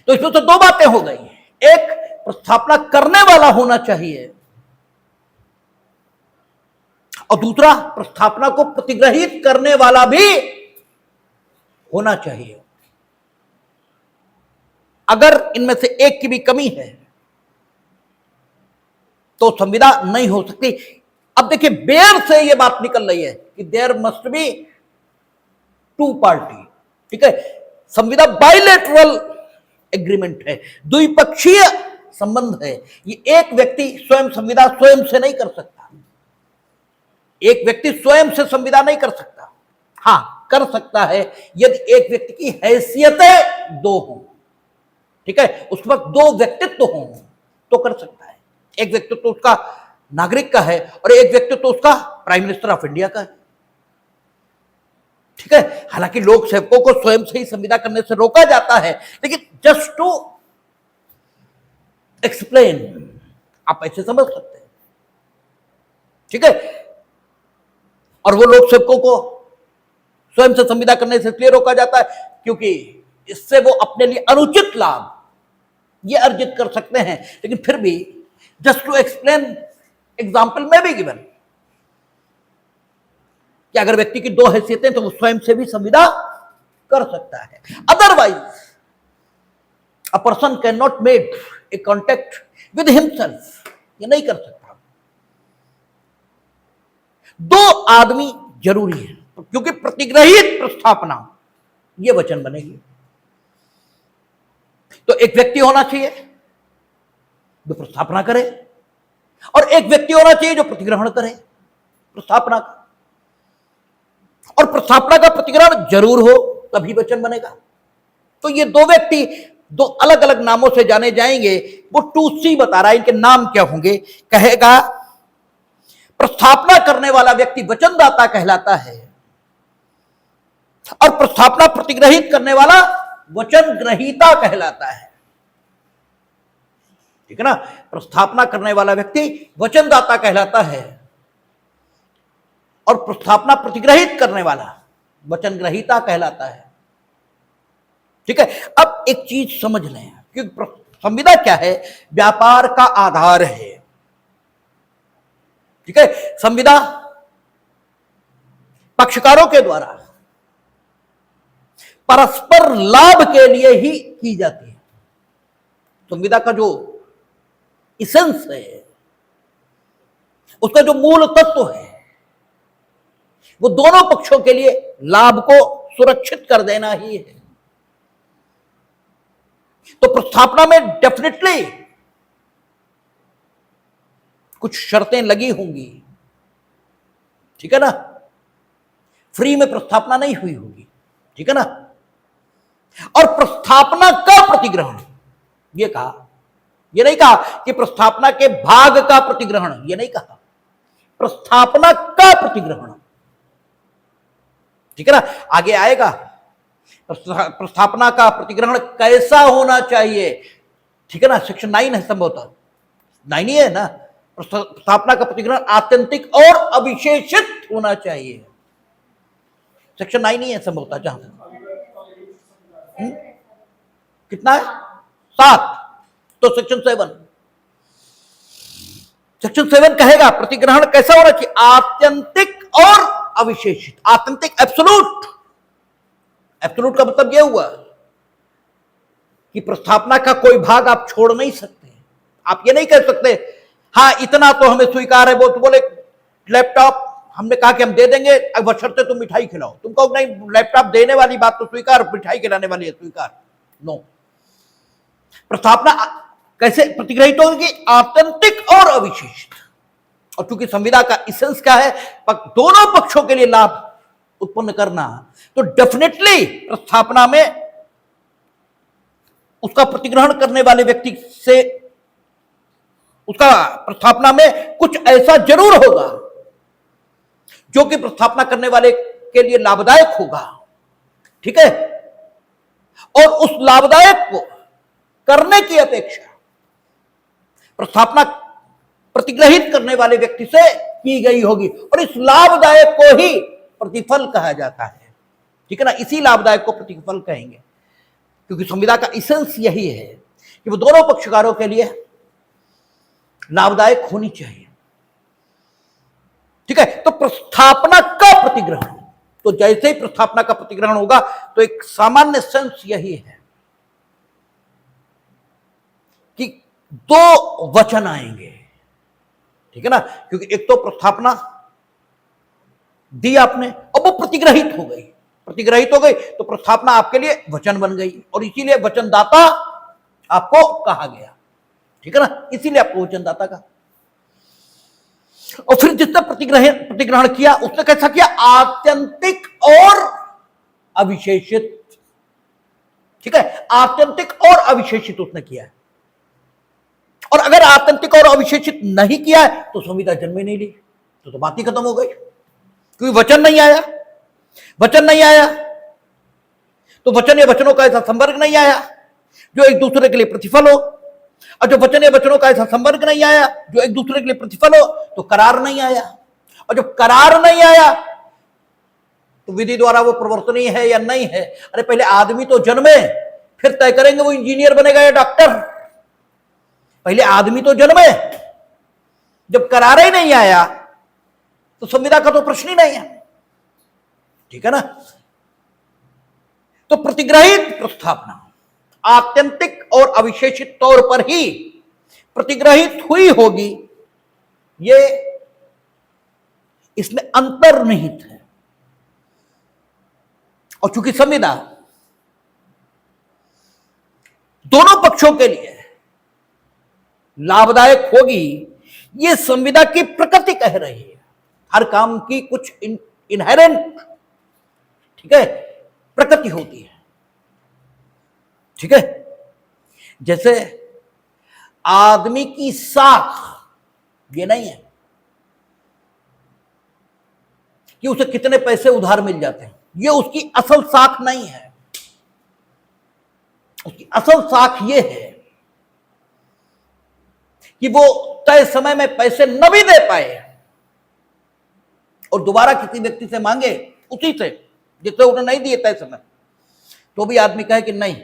तो इसमें तो दो बातें हो गई। एक, प्रस्थापना करने वाला होना चाहिए, और दूसरा, प्रस्थापना को प्रतिग्रहित करने वाला भी होना चाहिए। अगर इनमें से एक की भी कमी है तो संविदा नहीं हो सकती। अब देखिए, बेयर से यह बात निकल रही है कि there must be two party. ठीक है, संविदा बाइलेटरल एग्रीमेंट है, द्विपक्षीय संबंध है। ये एक व्यक्ति स्वयं संविदा स्वयं से नहीं कर सकता। एक व्यक्ति स्वयं से संविदा नहीं कर सकता। हां, कर सकता है यदि एक व्यक्ति की हैसियतें दो हों। ठीक है, उस वक्त दो व्यक्तित्व हों तो कर सकता है। एक व्यक्तित्व तो उसका नागरिक का है और एक व्यक्तित्व तो उसका प्राइम मिनिस्टर ऑफ इंडिया का है। ठीक है, हालांकि लोक सेवकों को स्वयं से ही संविदा करने से रोका जाता है, लेकिन जस्ट टू एक्सप्लेन, आप ऐसे समझ सकते हैं। ठीक है, और वो लोक सेवकों को स्वयं से संविदा करने से इसलिए रोका जाता है क्योंकि इससे वो अपने लिए अनुचित लाभ ये अर्जित कर सकते हैं। लेकिन फिर भी जस्ट टू एक्सप्लेन, एग्जाम्पल में भी गिवन कि अगर व्यक्ति की दो हैसियतें तो वो स्वयं से भी संविदा कर सकता है। Otherwise a person can not make a contact with himself, ये नहीं कर सकता। दो आदमी जरूरी है, क्योंकि प्रतिग्रहित प्रस्थापना ये वचन बनेगी। तो एक व्यक्ति होना चाहिए जो प्रस्थापना करे, और एक व्यक्ति होना चाहिए जो प्रतिग्रहण करे प्रस्थापना का, और प्रस्थापना का प्रतिग्रहण जरूर हो तभी वचन बनेगा। तो ये दो व्यक्ति दो अलग अलग नामों से जाने जाएंगे। वो 2C बता रहा है इनके नाम क्या होंगे। कहेगा प्रस्थापना करने वाला व्यक्ति वचनदाता कहलाता है, और प्रस्थापना प्रतिग्रहित करने वाला वचन ग्रहीता कहलाता है। ठीक है ना, प्रस्थापना करने वाला व्यक्ति वचनदाता कहलाता है, और प्रस्थापना प्रतिग्रहित करने वाला वचन ग्रहीता कहलाता है। ठीक है, अब एक चीज समझ लें कि संविदा क्या है? व्यापार का आधार है। ठीक है, संविदा पक्षकारों के द्वारा परस्पर लाभ के लिए ही की जाती है। संविदा का जो इसेंस है, उसका जो मूल तत्व है, वो दोनों पक्षों के लिए लाभ को सुरक्षित कर देना ही है। तो प्रस्थापना में डेफिनेटली कुछ शर्तें लगी होंगी। ठीक है ना, फ्री में प्रस्थापना नहीं हुई होगी। ठीक है ना, और प्रस्थापना का प्रतिग्रहण, ये कहा ये नहीं कहा कि प्रस्थापना के भाग का प्रतिग्रहण, ये नहीं कहा, प्रस्थापना का प्रतिग्रहण। ठीक है ना, आगे आएगा प्रस्थापना का प्रतिग्रहण कैसा होना चाहिए। ठीक है ना, सेक्शन 9 है संभवतः, 9 ही है ना, प्रस्थापना का प्रतिग्रहण आत्यंतिक और अविशेषित होना चाहिए। सेक्शन 9 ही है संभवतः, जहां कितना है 7, तो सेक्शन 7 कहेगा प्रतिग्रहण कैसा होना चाहिए, आत्यंतिक और अविशेषित। आत्यंतिक एब्सोल्यूट, एब्सोल्यूट का मतलब यह हुआ कि प्रस्थापना का कोई भाग आप छोड़ नहीं सकते। आप ये नहीं कह सकते हाँ इतना तो हमें स्वीकार है, वो तो बोले लैपटॉप हमने कहा कि हम दे देंगे, अब बशर्ते तुम मिठाई खिलाओ, तुम कहो नहीं लैपटॉप देने वाली बात तो स्वीकार, मिठाई खिलाने वाली है स्वीकार। नो, प्रस्थापना कैसे प्रतिग्रहित होगी, आत्यंतिक और अविशेषित। और चूंकि संविदा का इसेंस क्या है, दोनों पक्षों के लिए लाभ उत्पन्न करना, तो डेफिनेटली प्रस्थापना में उसका प्रतिग्रहण करने वाले व्यक्ति से उसका प्रस्थापना में कुछ ऐसा जरूर होगा जो कि प्रस्थापना करने वाले के लिए लाभदायक होगा। ठीक है, और उस लाभदायक को करने की अपेक्षा प्रस्थापना प्रतिग्रहित करने वाले व्यक्ति से की गई होगी, और इस लाभदायक को ही प्रतिफल कहा जाता है। ठीक है ना, इसी लाभदायक को प्रतिफल कहेंगे, क्योंकि संविदा का इसेंस यही है कि वो दोनों पक्षकारों के लिए लाभदायक होनी चाहिए। ठीक है, तो प्रस्थापना का प्रतिग्रहण, तो जैसे ही प्रस्थापना का प्रतिग्रहण होगा तो एक सामान्य सेंस यही है कि दो वचन आएंगे। ठीक है ना, क्योंकि एक तो प्रस्थापना दी आपने और वो प्रतिग्रहित हो गई, प्रतिग्रहित हो गई तो प्रस्थापना आपके लिए वचन बन गई, और इसीलिए वचनदाता आपको कहा गया। ठीक है ना, इसीलिए आपको वचनदाता कहा। और फिर जिसने प्रतिग्रहण किया उसने कैसा किया, आत्यंतिक और अविशेषित। ठीक है, आत्यंतिक और अविशेषित उसने किया है। और अगर आत्यंतिक और अविशेषित नहीं किया है तो संविदा जन्म ही नहीं ली, तो बात ही खत्म हो गई, क्योंकि वचन नहीं आया। वचन नहीं आया तो वचन या वचनों का ऐसा संवर्ग नहीं आया जो एक दूसरे के लिए प्रतिफल हो, और जो वचन या वचनों का ऐसा संवर्ग नहीं आया जो एक दूसरे के लिए प्रतिफल हो तो करार नहीं आया, और जब करार नहीं आया तो विधि द्वारा वो प्रवर्तनीय है या नहीं है। अरे पहले आदमी तो जन्मे, फिर तय करेंगे वो इंजीनियर बनेगा या डॉक्टर। पहले आदमी तो जन्मे, जब करार ही नहीं आया तो संविदा का तो प्रश्न ही नहीं है। ठीक है ना, तो प्रतिग्रहित प्रस्थापना आत्यंतिक और अविशेषित तौर पर ही प्रतिग्रहित हुई होगी, ये इसमें अंतर्निहित है। और चूंकि संविदा दोनों पक्षों के लिए लाभदायक होगी, ये संविदा की प्रकृति कह रही है। हर काम की कुछ इनहेरेंट, ठीक है, प्रकृति होती है। ठीक है, जैसे आदमी की साख ये नहीं है कि उसे कितने पैसे उधार मिल जाते हैं, ये उसकी असल साख नहीं है। उसकी असल साख ये है कि वो तय समय में पैसे न भी दे पाए और दोबारा किसी व्यक्ति से मांगे उसी से जिससे उन्हें नहीं दिए तय समय, तो भी आदमी कहे कि नहीं,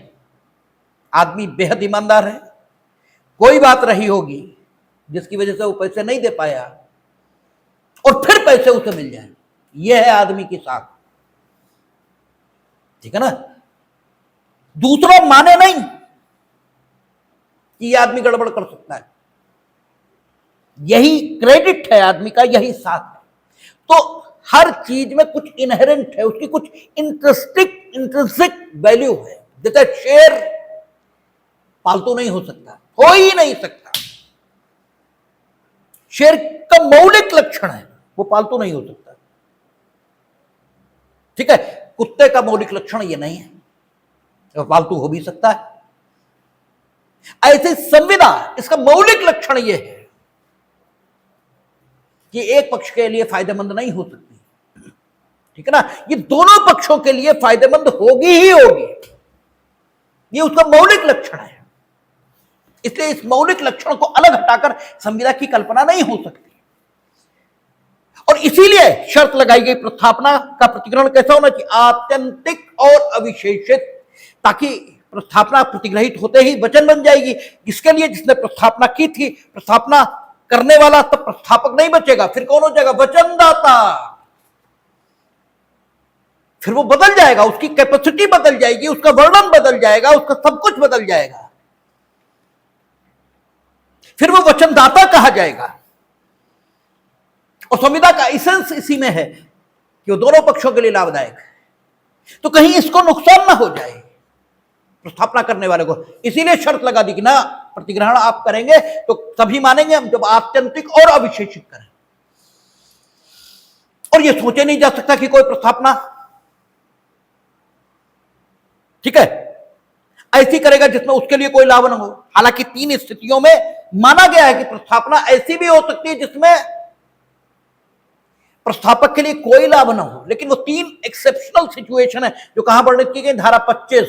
आदमी बेहद ईमानदार है, कोई बात रही होगी जिसकी वजह से वो पैसे नहीं दे पाया और फिर पैसे उसे मिल जाए। यह है आदमी की साख। ठीक है ना, दूसरों माने नहीं कि यह आदमी गड़बड़ कर सकता है, यही क्रेडिट है आदमी का, यही साख है। तो हर चीज में कुछ इनहेरेंट है, उसकी कुछ इंट्रिंसिक वैल्यू है। जैसे शेर पालतू नहीं हो सकता, हो ही नहीं सकता। शेर का मौलिक लक्षण है वो पालतू नहीं हो सकता। ठीक है, कुत्ते का मौलिक लक्षण ये नहीं है, वो पालतू हो भी सकता है। ऐसे संविदा, इसका मौलिक लक्षण यह है कि एक पक्ष के लिए फायदेमंद नहीं हो सकती, ठीक है ना, ये दोनों पक्षों के लिए फायदेमंद होगी ही होगी, ये उसका मौलिक लक्षण है। इसलिए इस मौलिक लक्षण को अलग हटाकर संविदा की कल्पना नहीं हो सकती, और इसीलिए शर्त लगाई गई प्रस्थापना का प्रतिग्रहण कैसा होना चाहिए, आत्यंतिक और अविशेषित, ताकि प्रस्थापना प्रतिग्रहित होते ही वचन बन जाएगी। इसके लिए जिसने प्रस्थापना की थी, प्रस्थापना करने वाला तब प्रस्थापक नहीं बचेगा, फिर कौन हो जाएगा, वचनदाता। फिर वो बदल जाएगा, उसकी कैपेसिटी बदल जाएगी, उसका वर्णन बदल जाएगा, उसका सब कुछ बदल जाएगा, फिर वो वचनदाता कहा जाएगा। और संविदा का एसेंस इसी में है कि वो दोनों पक्षों के लिए लाभदायक है, तो कहीं इसको नुकसान ना हो जाए प्रस्थापना करने वाले को, इसीलिए शर्त लगा दी कि ना प्रतिग्रहण आप करेंगे तो तभी मानेंगे हम जब आत्यंतिक और अविशेषित करें। और यह सोचे नहीं जा सकता कि कोई प्रस्थापना, ठीक है, ऐसी करेगा जिसमें उसके लिए कोई लाभ न हो। हालांकि 3 स्थितियों में माना गया है कि प्रस्थापना ऐसी भी हो सकती है जिसमें प्रस्थापक के लिए कोई लाभ न हो, लेकिन वो 3 एक्सेप्शनल सिचुएशन है जो कहां वर्णित की गई, धारा 25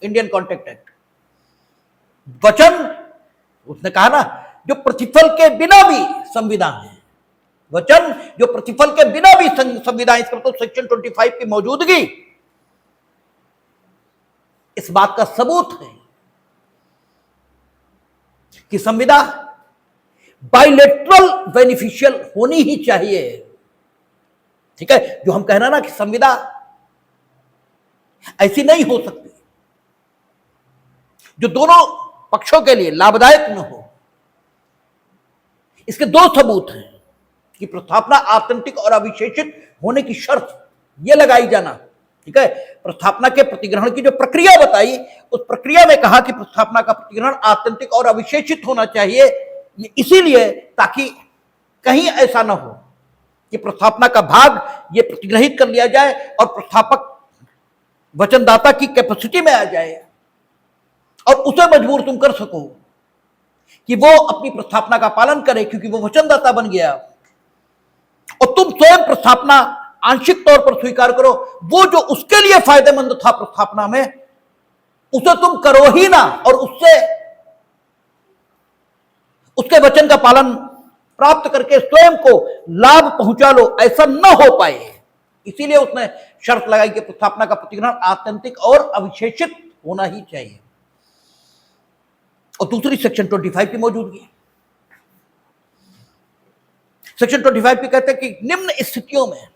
इंडियन कॉन्ट्रैक्ट एक्ट। वचन, उसने कहा ना, जो प्रतिफल के बिना भी संविदा है, वचन जो प्रतिफल के बिना भी संविदा, इसका मतलब सेक्शन 25 की मौजूदगी इस बात का सबूत है कि संविदा बाइलेटरल बेनिफिशियल होनी ही चाहिए, ठीक है। जो हम कह रहे हैं ना कि संविदा ऐसी नहीं हो सकती जो दोनों पक्षों के लिए लाभदायक न हो। इसके 2 सबूत हैं कि प्रस्थापना आत्यंतिक और अविशेषित होने की शर्त यह लगाई जाना, ठीक है। प्रस्थापना के प्रतिग्रहण की जो प्रक्रिया बताई, उस प्रक्रिया में कहा कि प्रस्थापना का प्रतिग्रहण आत्यंतिक और अविशेषित होना चाहिए, ये इसीलिए ताकि कहीं ऐसा ना हो कि प्रस्थापना का भाग ये प्रतिग्रहित कर लिया जाए और प्रस्थापक वचनदाता की कैपेसिटी में आ जाए और उसे मजबूर तुम कर सको कि वो अपनी प्रस्थापना का पालन करे, क्योंकि वो वचनदाता बन गया, और तुम स्वयं प्रस्थापना आंशिक तौर पर स्वीकार करो, वो जो उसके लिए फायदेमंद था प्रस्थापना में, उसे तुम करो ही ना, और उससे उसके वचन का पालन प्राप्त करके स्वयं को लाभ पहुंचा लो, ऐसा न हो पाए। इसीलिए उसने शर्त लगाई कि प्रस्थापना का प्रतिग्रहण आत्यंतिक और अविशेषित होना ही चाहिए। और दूसरी सेक्शन 25 की मौजूदगी, सेक्शन 25 भी कहते हैं कि निम्न स्थितियों में,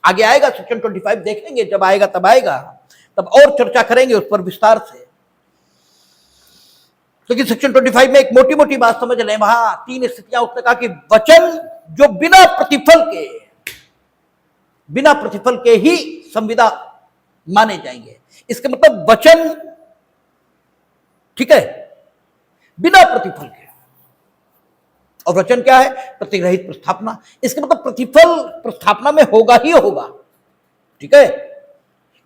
आगे आएगा सेक्शन 25 देखेंगे, जब आएगा तब और चर्चा करेंगे उस पर विस्तार से। लेकिन सेक्शन 25 में एक मोटी मोटी बात समझ लें, वहां 3 स्थितियां उसने कहा कि वचन जो बिना प्रतिफल के ही संविदा माने जाएंगे। इसका मतलब वचन, ठीक है, बिना प्रतिफल के, और वचन क्या है, प्रतिग्रहित प्रस्थापना। इसका मतलब प्रतिफल प्रस्थापना में होगा ही होगा, ठीक है।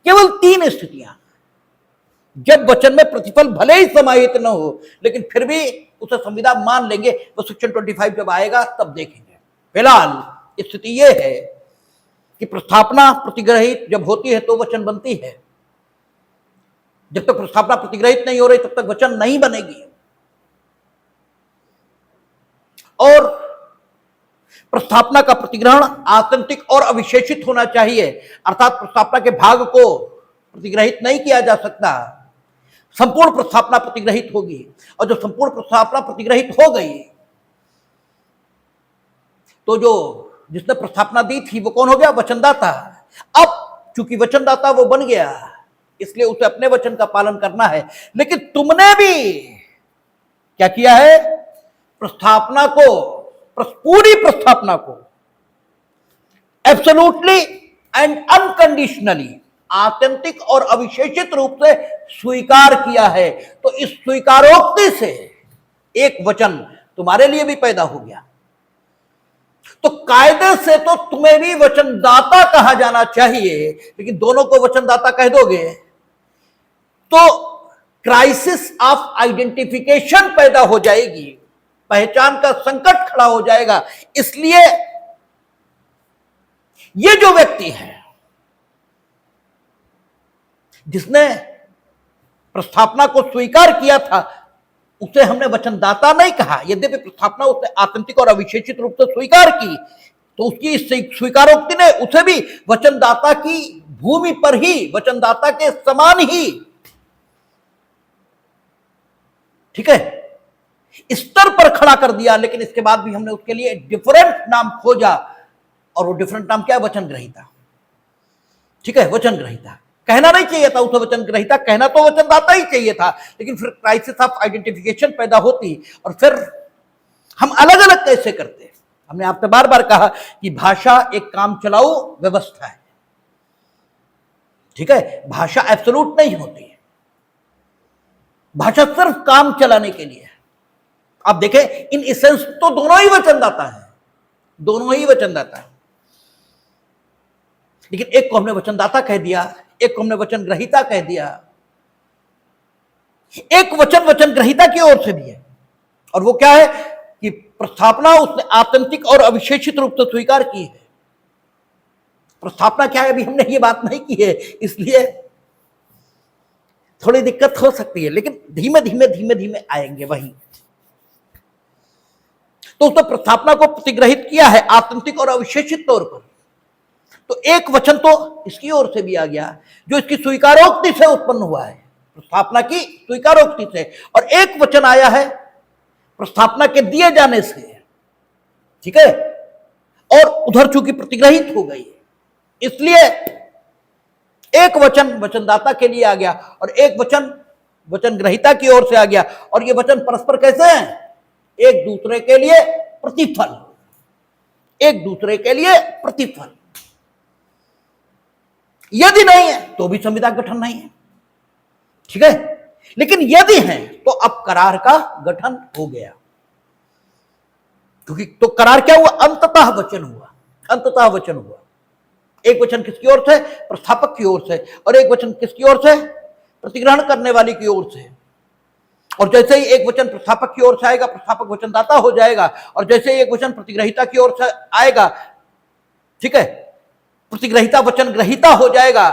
केवल 3 स्थितियां, जब वचन में प्रतिफल भले ही समाहित न हो, लेकिन फिर भी उसे संविदा मान लेंगे, वो सेक्शन 25 जब आएगा तब देखेंगे। फिलहाल स्थिति यह है कि प्रस्थापना प्रतिग्रहित जब होती है तो वचन बनती है, जब तक प्रस्थापना प्रतिग्रहित नहीं हो रही तब तक वचन नहीं बनेगी। और प्रस्थापना का प्रतिग्रहण आत्यंतिक और अविशेषित होना चाहिए, अर्थात प्रस्थापना के भाग को प्रतिग्रहित नहीं किया जा सकता, संपूर्ण प्रस्थापना प्रतिग्रहित होगी। और जब संपूर्ण प्रस्थापना प्रतिग्रहित हो गई तो जो जिसने प्रस्थापना दी थी वो कौन हो गया, वचनदाता। अब चूंकि वचनदाता वो बन गया, इसलिए उसे अपने वचन का पालन करना है। लेकिन तुमने भी क्या किया है, प्रस्थापना को, पूरी प्रस्थापना को एब्सोल्युटली एंड अनकंडीशनली आत्यंतिक और अविशेषित रूप से स्वीकार किया है। तो इस स्वीकारोक्ति से एक वचन तुम्हारे लिए भी पैदा हो गया, तो कायदे से तो तुम्हें भी वचनदाता कहा जाना चाहिए। लेकिन दोनों को वचनदाता कह दोगे तो क्राइसिस ऑफ आइडेंटिफिकेशन पैदा हो जाएगी, पहचान का संकट खड़ा हो जाएगा। इसलिए ये जो व्यक्ति है जिसने प्रस्थापना को स्वीकार किया था, उसे हमने वचनदाता नहीं कहा, यद्यपि प्रस्थापना उसने आत्यंतिक और अविशेषित रूप से स्वीकार की, तो उसकी स्वीकारोक्ति ने उसे भी वचनदाता की भूमि पर ही, वचनदाता के समान ही, ठीक है, स्तर पर खड़ा कर दिया। लेकिन इसके बाद भी हमने उसके लिए डिफरेंट नाम खोजा, और वो डिफरेंट नाम क्या है? वचन ग्रहीता। ठीक है, वचन ग्रहीता कहना नहीं चाहिए था उसे, वचन ग्रहीता कहना तो वचनदाता ही चाहिए था, लेकिन फिर क्राइसिस ऑफ आइडेंटिफिकेशन पैदा होती, और फिर हम अलग अलग कैसे करते। हमने आपसे बार बार कहा कि भाषा एक काम चलाऊ व्यवस्था है, ठीक है, भाषा एब्सोल्यूट नहीं होती है, भाषा सिर्फ काम चलाने के लिए है। आप देखें, इन एसेंस तो दोनों ही वचनदाता है, दोनों ही वचनदाता है, लेकिन एक को हमने वचनदाता कह दिया, एक को हमने वचन ग्रहीता कह दिया। एक वचन वचन ग्रहीता की ओर से भी है, और वो क्या है कि प्रस्थापना उसने आत्यंतिक और अविशेषित रूप से स्वीकार की है। प्रस्थापना क्या है, अभी हमने ये बात नहीं की है, इसलिए थोड़ी दिक्कत हो सकती है, लेकिन धीमे धीमे धीमे धीमे आएंगे वही। तो उसने प्रस्थापना को प्रतिग्रहित किया है आत्यंतिक और अविशेषित तौर पर। तो एक वचन तो इसकी ओर से भी आ गया जो इसकी स्वीकारोक्ति से उत्पन्न हुआ है, प्रस्थापना की स्वीकारोक्ति से, और एक वचन आया है प्रस्थापना के दिए जाने से, ठीक है, और उधर चूंकि प्रतिग्रहित हो गई, इसलिए एक वचन वचनदाता के लिए आ गया और एक वचन वचन ग्रहीता की ओर से आ गया, और ये वचन परस्पर कैसे हैं? एक दूसरे के लिए प्रतिफल, एक दूसरे के लिए प्रतिफल। यदि नहीं है तो भी संविदा गठन नहीं है, ठीक है, लेकिन यदि है तो अब करार का गठन हो गया, क्योंकि तो करार क्या हुआ? अंततः वचन हुआ, अंततः वचन हुआ। एक वचन किसकी ओर से? प्रस्थापक की ओर से, और एक वचन किसकी ओर से? प्रतिग्रहण करने वाली की ओर से। और जैसे ही एक वचन प्रस्थापक की ओर से आएगा, प्रस्थापक वचनदाता हो जाएगा, और जैसे ही एक वचन प्रतिग्रहिता की ओर से आएगा, ठीक है, प्रतिग्रहिता वचन ग्रहीता हो जाएगा।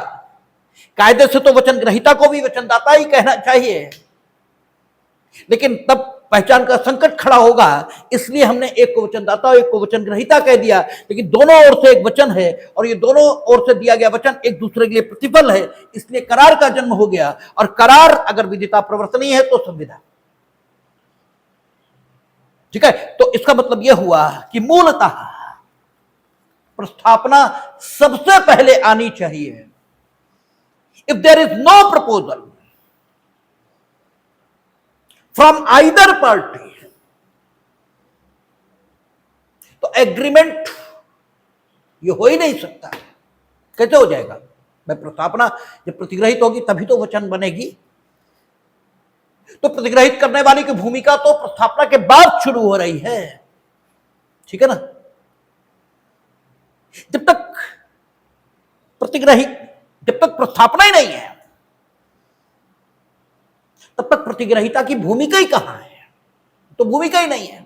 कायदे से तो वचन ग्रहीता को भी वचनदाता ही कहना चाहिए, लेकिन तब पहचान का संकट खड़ा होगा, इसलिए हमने एक को वचनदाता और एक को वचन ग्रहीता कह दिया। लेकिन दोनों ओर से एक वचन है, और ये दोनों ओर से दिया गया वचन एक दूसरे के लिए प्रतिफल है, इसलिए करार का जन्म हो गया। और करार अगर विदिता प्रवर्तनीय है तो संविदा, ठीक है। तो इसका मतलब यह हुआ कि मूलतः प्रस्थापना सबसे पहले आनी चाहिए। If there is no proposal from either party, तो एग्रीमेंट ये हो ही नहीं सकता। कैसे हो जाएगा? मैं प्रस्थापना जब प्रतिग्रहित होगी तभी तो वचन बनेगी। तो प्रतिग्रहित करने वाली की भूमिका तो प्रस्थापना के बाद शुरू हो रही है, ठीक है ना। जब तक प्रतिग्रहित, जब तक प्रस्थापना ही नहीं है, तब तक प्रतिग्रहिता की भूमिका ही कहां है? तो भूमिका ही नहीं है।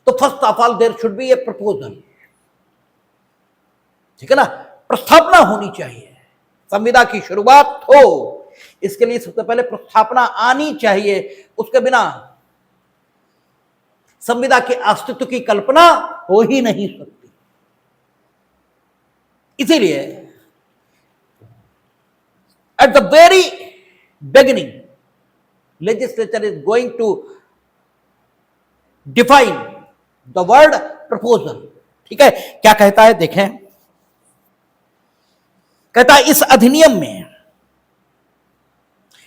तो first of all there should be a proposal, ठीक है ना। प्रस्थापना होनी चाहिए, संविदा की शुरुआत हो, इसके लिए सबसे पहले प्रस्थापना आनी चाहिए। उसके बिना संविदा के अस्तित्व की कल्पना हो ही नहीं सकती। इसीलिए at the very beginning, legislature is going to define the word proposal, ठीक है। क्या कहता है देखें, कहता है इस अधिनियम में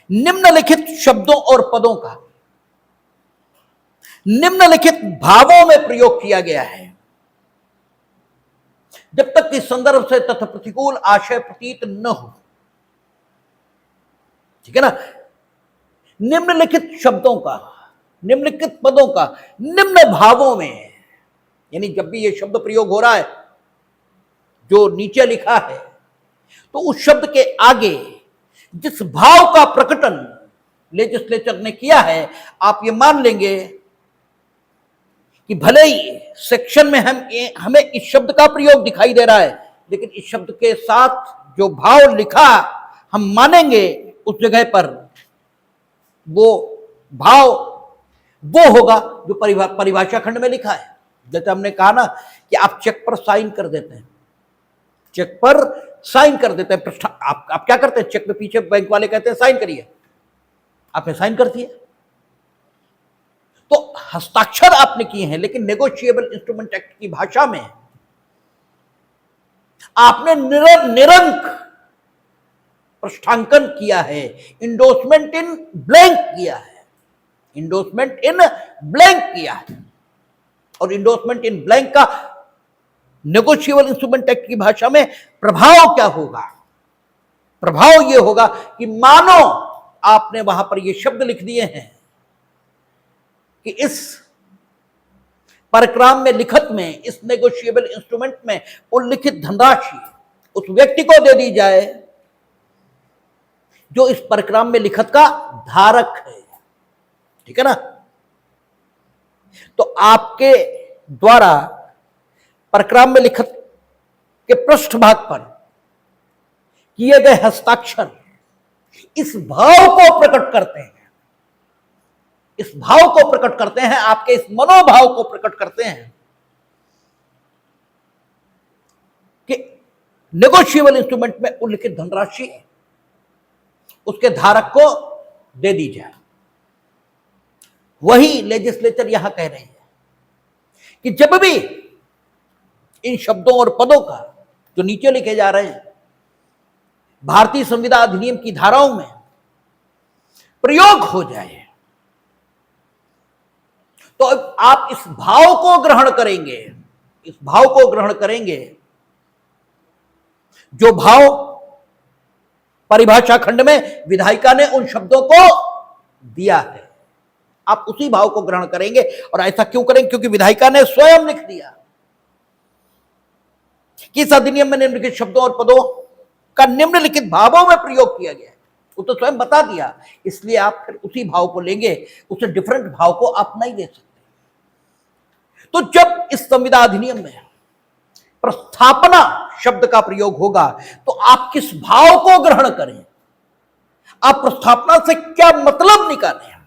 निम्नलिखित शब्दों और पदों का निम्नलिखित भावों में प्रयोग किया गया है, जब तक कि संदर्भ से तथा प्रतिकूल आशय प्रतीत न हो, ठीक है ना। निम्नलिखित शब्दों का, निम्नलिखित पदों का निम्न भावों में, यानी जब भी ये शब्द प्रयोग हो रहा है जो नीचे लिखा है, तो उस शब्द के आगे जिस भाव का प्रकटन लेजिस्लेचर ने किया है, आप ये मान लेंगे कि भले ही सेक्शन में हमें इस शब्द का प्रयोग दिखाई दे रहा है, लेकिन इस शब्द के साथ जो भाव लिखा हम मानेंगे उस जगह पर वो भाव वो होगा जो परिभाषा खंड में लिखा है। जैसे हमने कहा ना कि आप चेक पर साइन कर देते हैं, चेक पर साइन कर देते हैं, आप क्या करते हैं, चेक पे पीछे बैंक वाले कहते हैं साइन करिए, आपने साइन कर दिया, तो हस्ताक्षर आपने किए हैं, लेकिन नेगोशिएबल इंस्ट्रूमेंट एक्ट की भाषा में आपने निरंक पृष्ठांकन किया है, इंडोर्समेंट इन ब्लैंक किया है, इंडोर्समेंट इन ब्लैंक किया है। और इंडोर्समेंट इन ब्लैंक का नेगोशिएबल इंस्ट्रूमेंट एक्ट की भाषा में प्रभाव क्या होगा? प्रभाव यह होगा कि मानो आपने वहां पर यह शब्द लिख दिए हैं कि इस परक्राम में लिखत में, इस नेगोशिएबल इंस्ट्रूमेंट में उल्लिखित धनराशि उस व्यक्ति को दे दी जाए जो इस परक्राम में लिखत का धारक है। ठीक है ना? तो आपके द्वारा परक्राम में लिखत के पृष्ठभाग पर किए गए हस्ताक्षर इस भाव को प्रकट करते हैं, इस भाव को प्रकट करते हैं, आपके इस मनोभाव को प्रकट करते हैं कि नेगोशिएबल इंस्ट्रूमेंट में उल्लिखित धनराशि उसके धारक को दे दी जाए। वही लेजिस्लेचर यहां कह रहे हैं कि जब भी इन शब्दों और पदों का जो नीचे लिखे जा रहे हैं भारतीय संविधान अधिनियम की धाराओं में प्रयोग हो जाए, तो आप इस भाव को ग्रहण करेंगे, इस भाव को ग्रहण करेंगे जो भाव परिभाषा खंड में विधायिका ने उन शब्दों को दिया है, आप उसी भाव को ग्रहण करेंगे। और ऐसा क्यों करेंगे? क्योंकि विधायिका ने स्वयं लिख दिया कि इस अधिनियम में निम्नलिखित शब्दों और पदों का निम्नलिखित भावों में प्रयोग किया गया है, वो तो स्वयं बता दिया, इसलिए आप फिर उसी भाव को लेंगे, उसे डिफरेंट भाव को आप नहीं दे सकते। तो जब इस संविधान अधिनियम में प्रस्थापना शब्द का प्रयोग होगा तो आप किस भाव को ग्रहण करें, आप प्रस्थापना से क्या मतलब निकालें,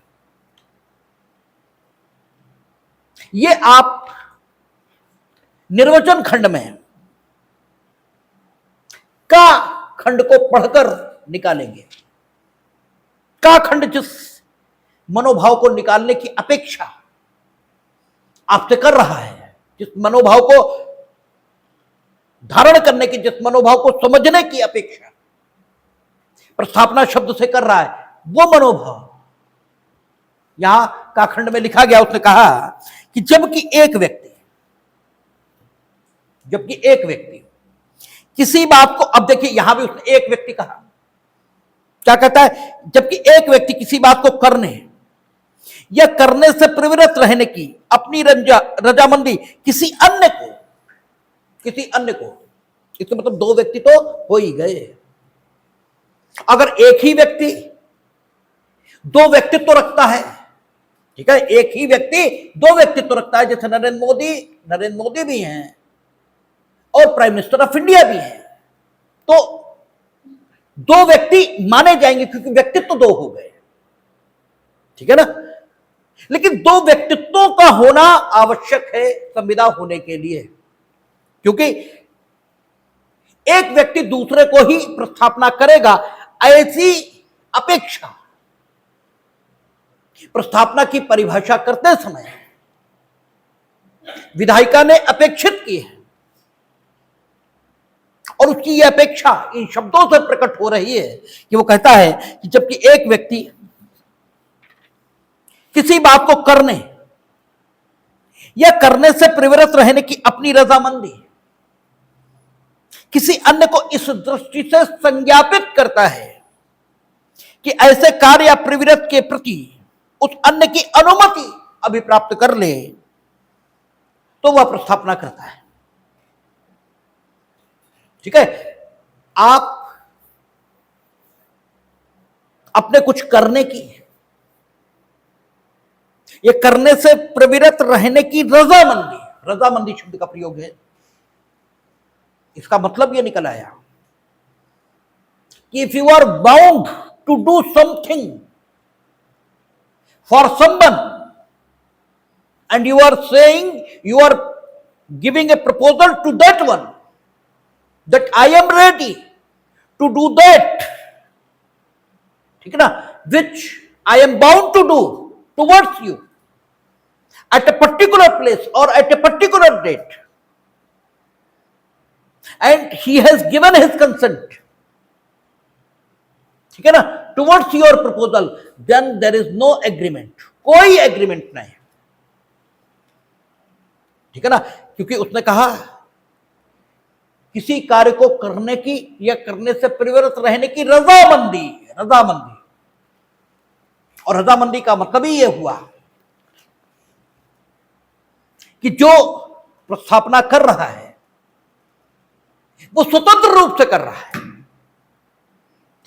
ये आप निर्वचन खंड में का खंड को पढ़कर निकालेंगे। का खंड जिस मनोभाव को निकालने की अपेक्षा आपसे कर रहा है, जिस मनोभाव को धारण करने की, जिस मनोभाव को समझने की अपेक्षा प्रस्थापना शब्द से कर रहा है, वो मनोभाव यहां का खंड में लिखा गया। उसने कहा कि जबकि एक व्यक्ति किसी बात को, अब देखिए यहां भी उसने एक व्यक्ति कहा, क्या कहता है? जबकि एक व्यक्ति किसी बात को करने या करने से प्रवृत्त रहने की अपनी रजामंदी किसी अन्य को, इसका मतलब दो व्यक्ति तो हो ही गए। अगर एक ही व्यक्ति दो व्यक्तित्व रखता है, ठीक है, एक ही व्यक्ति दो व्यक्तित्व रखता है, जैसे नरेंद्र मोदी भी हैं और प्राइम मिनिस्टर ऑफ इंडिया भी हैं, तो दो व्यक्ति माने जाएंगे क्योंकि व्यक्तित्व दो हो गए। ठीक है ना? लेकिन दो व्यक्तित्वों का होना आवश्यक है संविदा होने के लिए, क्योंकि एक व्यक्ति दूसरे को ही प्रस्थापना करेगा, ऐसी अपेक्षा प्रस्थापना की परिभाषा करते समय विधायिका ने अपेक्षित की है, और उसकी यह अपेक्षा इन शब्दों से प्रकट हो रही है कि वो कहता है कि जबकि एक व्यक्ति किसी बात को करने या करने से प्रवृत्त रहने की अपनी रजामंदी किसी अन्य को इस दृष्टि से संज्ञापित करता है कि ऐसे कार्य या प्रवृत्ति के प्रति उस अन्य की अनुमति अभिप्राप्त कर ले, तो वह प्रस्थापना करता है। ठीक है? आप अपने कुछ करने की, ये करने से प्रवृत्त रहने की रजामंदी, रजामंदी शब्द का प्रयोग है। इसका मतलब यह निकल आया कि if you are bound to do something for someone and you are saying, you are giving a proposal to that one, that I am ready to do that, ठीक है ना, which I am bound to do towards you at a particular place or at a particular date, and he has given his consent, ठीक है ना, towards your proposal, then there is no agreement, कोई agreement नहीं, ठीक है ना, क्योंकि उसने कहा किसी कार्य को करने की या करने से प्रवृत्त रहने की रजामंदी, रजामंदी, और रजामंदी का मतलब ही यह हुआ कि जो प्रस्थापना कर रहा है वो स्वतंत्र रूप से कर रहा है,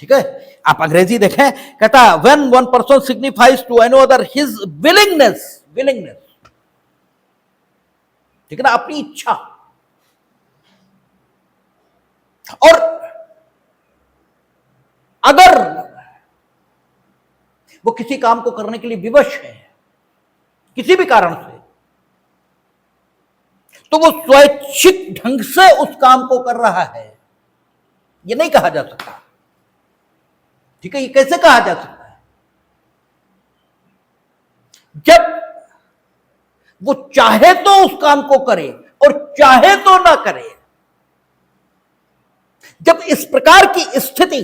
ठीक है। आप अंग्रेजी देखें, कहता when one person signifies to any other his willingness, willingness, ठीक है ना, अपनी इच्छा, और अगर वो किसी काम को करने के लिए विवश है किसी भी कारण से, तो वो स्वैच्छिक ढंग से उस काम को कर रहा है, ये नहीं कहा जा सकता, ठीक है। ये कैसे कहा जा सकता है? जब वो चाहे तो उस काम को करे और चाहे तो ना करे, जब इस प्रकार की स्थिति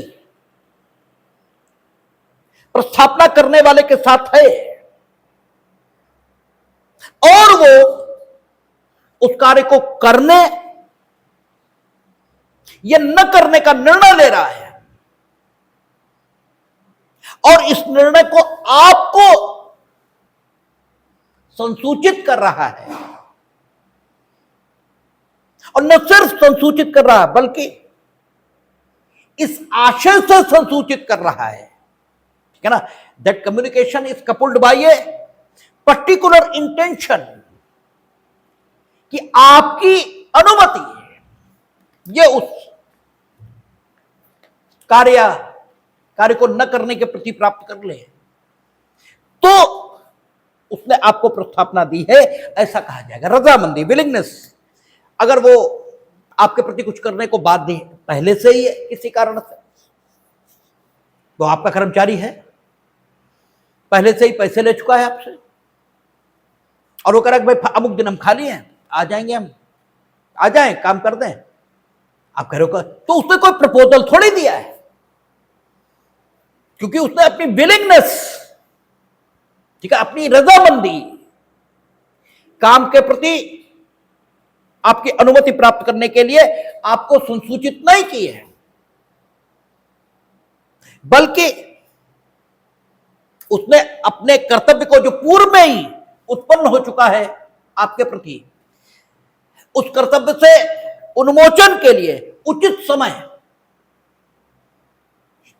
प्रस्थापना करने वाले के साथ है और वो उस कार्य को करने या न करने का निर्णय ले रहा है, और इस निर्णय को आपको संसूचित कर रहा है, और न सिर्फ संसूचित कर रहा है बल्कि इस आशय से संसूचित कर रहा है, ठीक है ना, that communication is coupled by a particular intention, कि आपकी अनुमति ये उस कार्य को न करने के प्रति प्राप्त कर ले, तो उसने आपको प्रस्थापना दी है, ऐसा कहा जाएगा। रजामंदी, विलिंगनेस, अगर वो आपके प्रति कुछ करने को बाध्य पहले से ही है किसी कारण से, वो आपका कर्मचारी है, पहले से ही पैसे ले चुका है आपसे, और वो कह रहा है भाई अमुक दिन हम खाली हैं, आ जाएंगे, हम आ जाएं, काम कर दें, आप कह रहे हो, तो उसने कोई प्रपोजल थोड़ी दिया है, क्योंकि उसने अपनी विलिंगनेस, ठीक है, अपनी रजामंदी काम के प्रति आपकी अनुमति प्राप्त करने के लिए आपको संसूचित नहीं की है, बल्कि उसने अपने कर्तव्य को जो पूर्व में ही उत्पन्न हो चुका है आपके प्रति, उस कर्तव्य से उन्मोचन के लिए उचित समय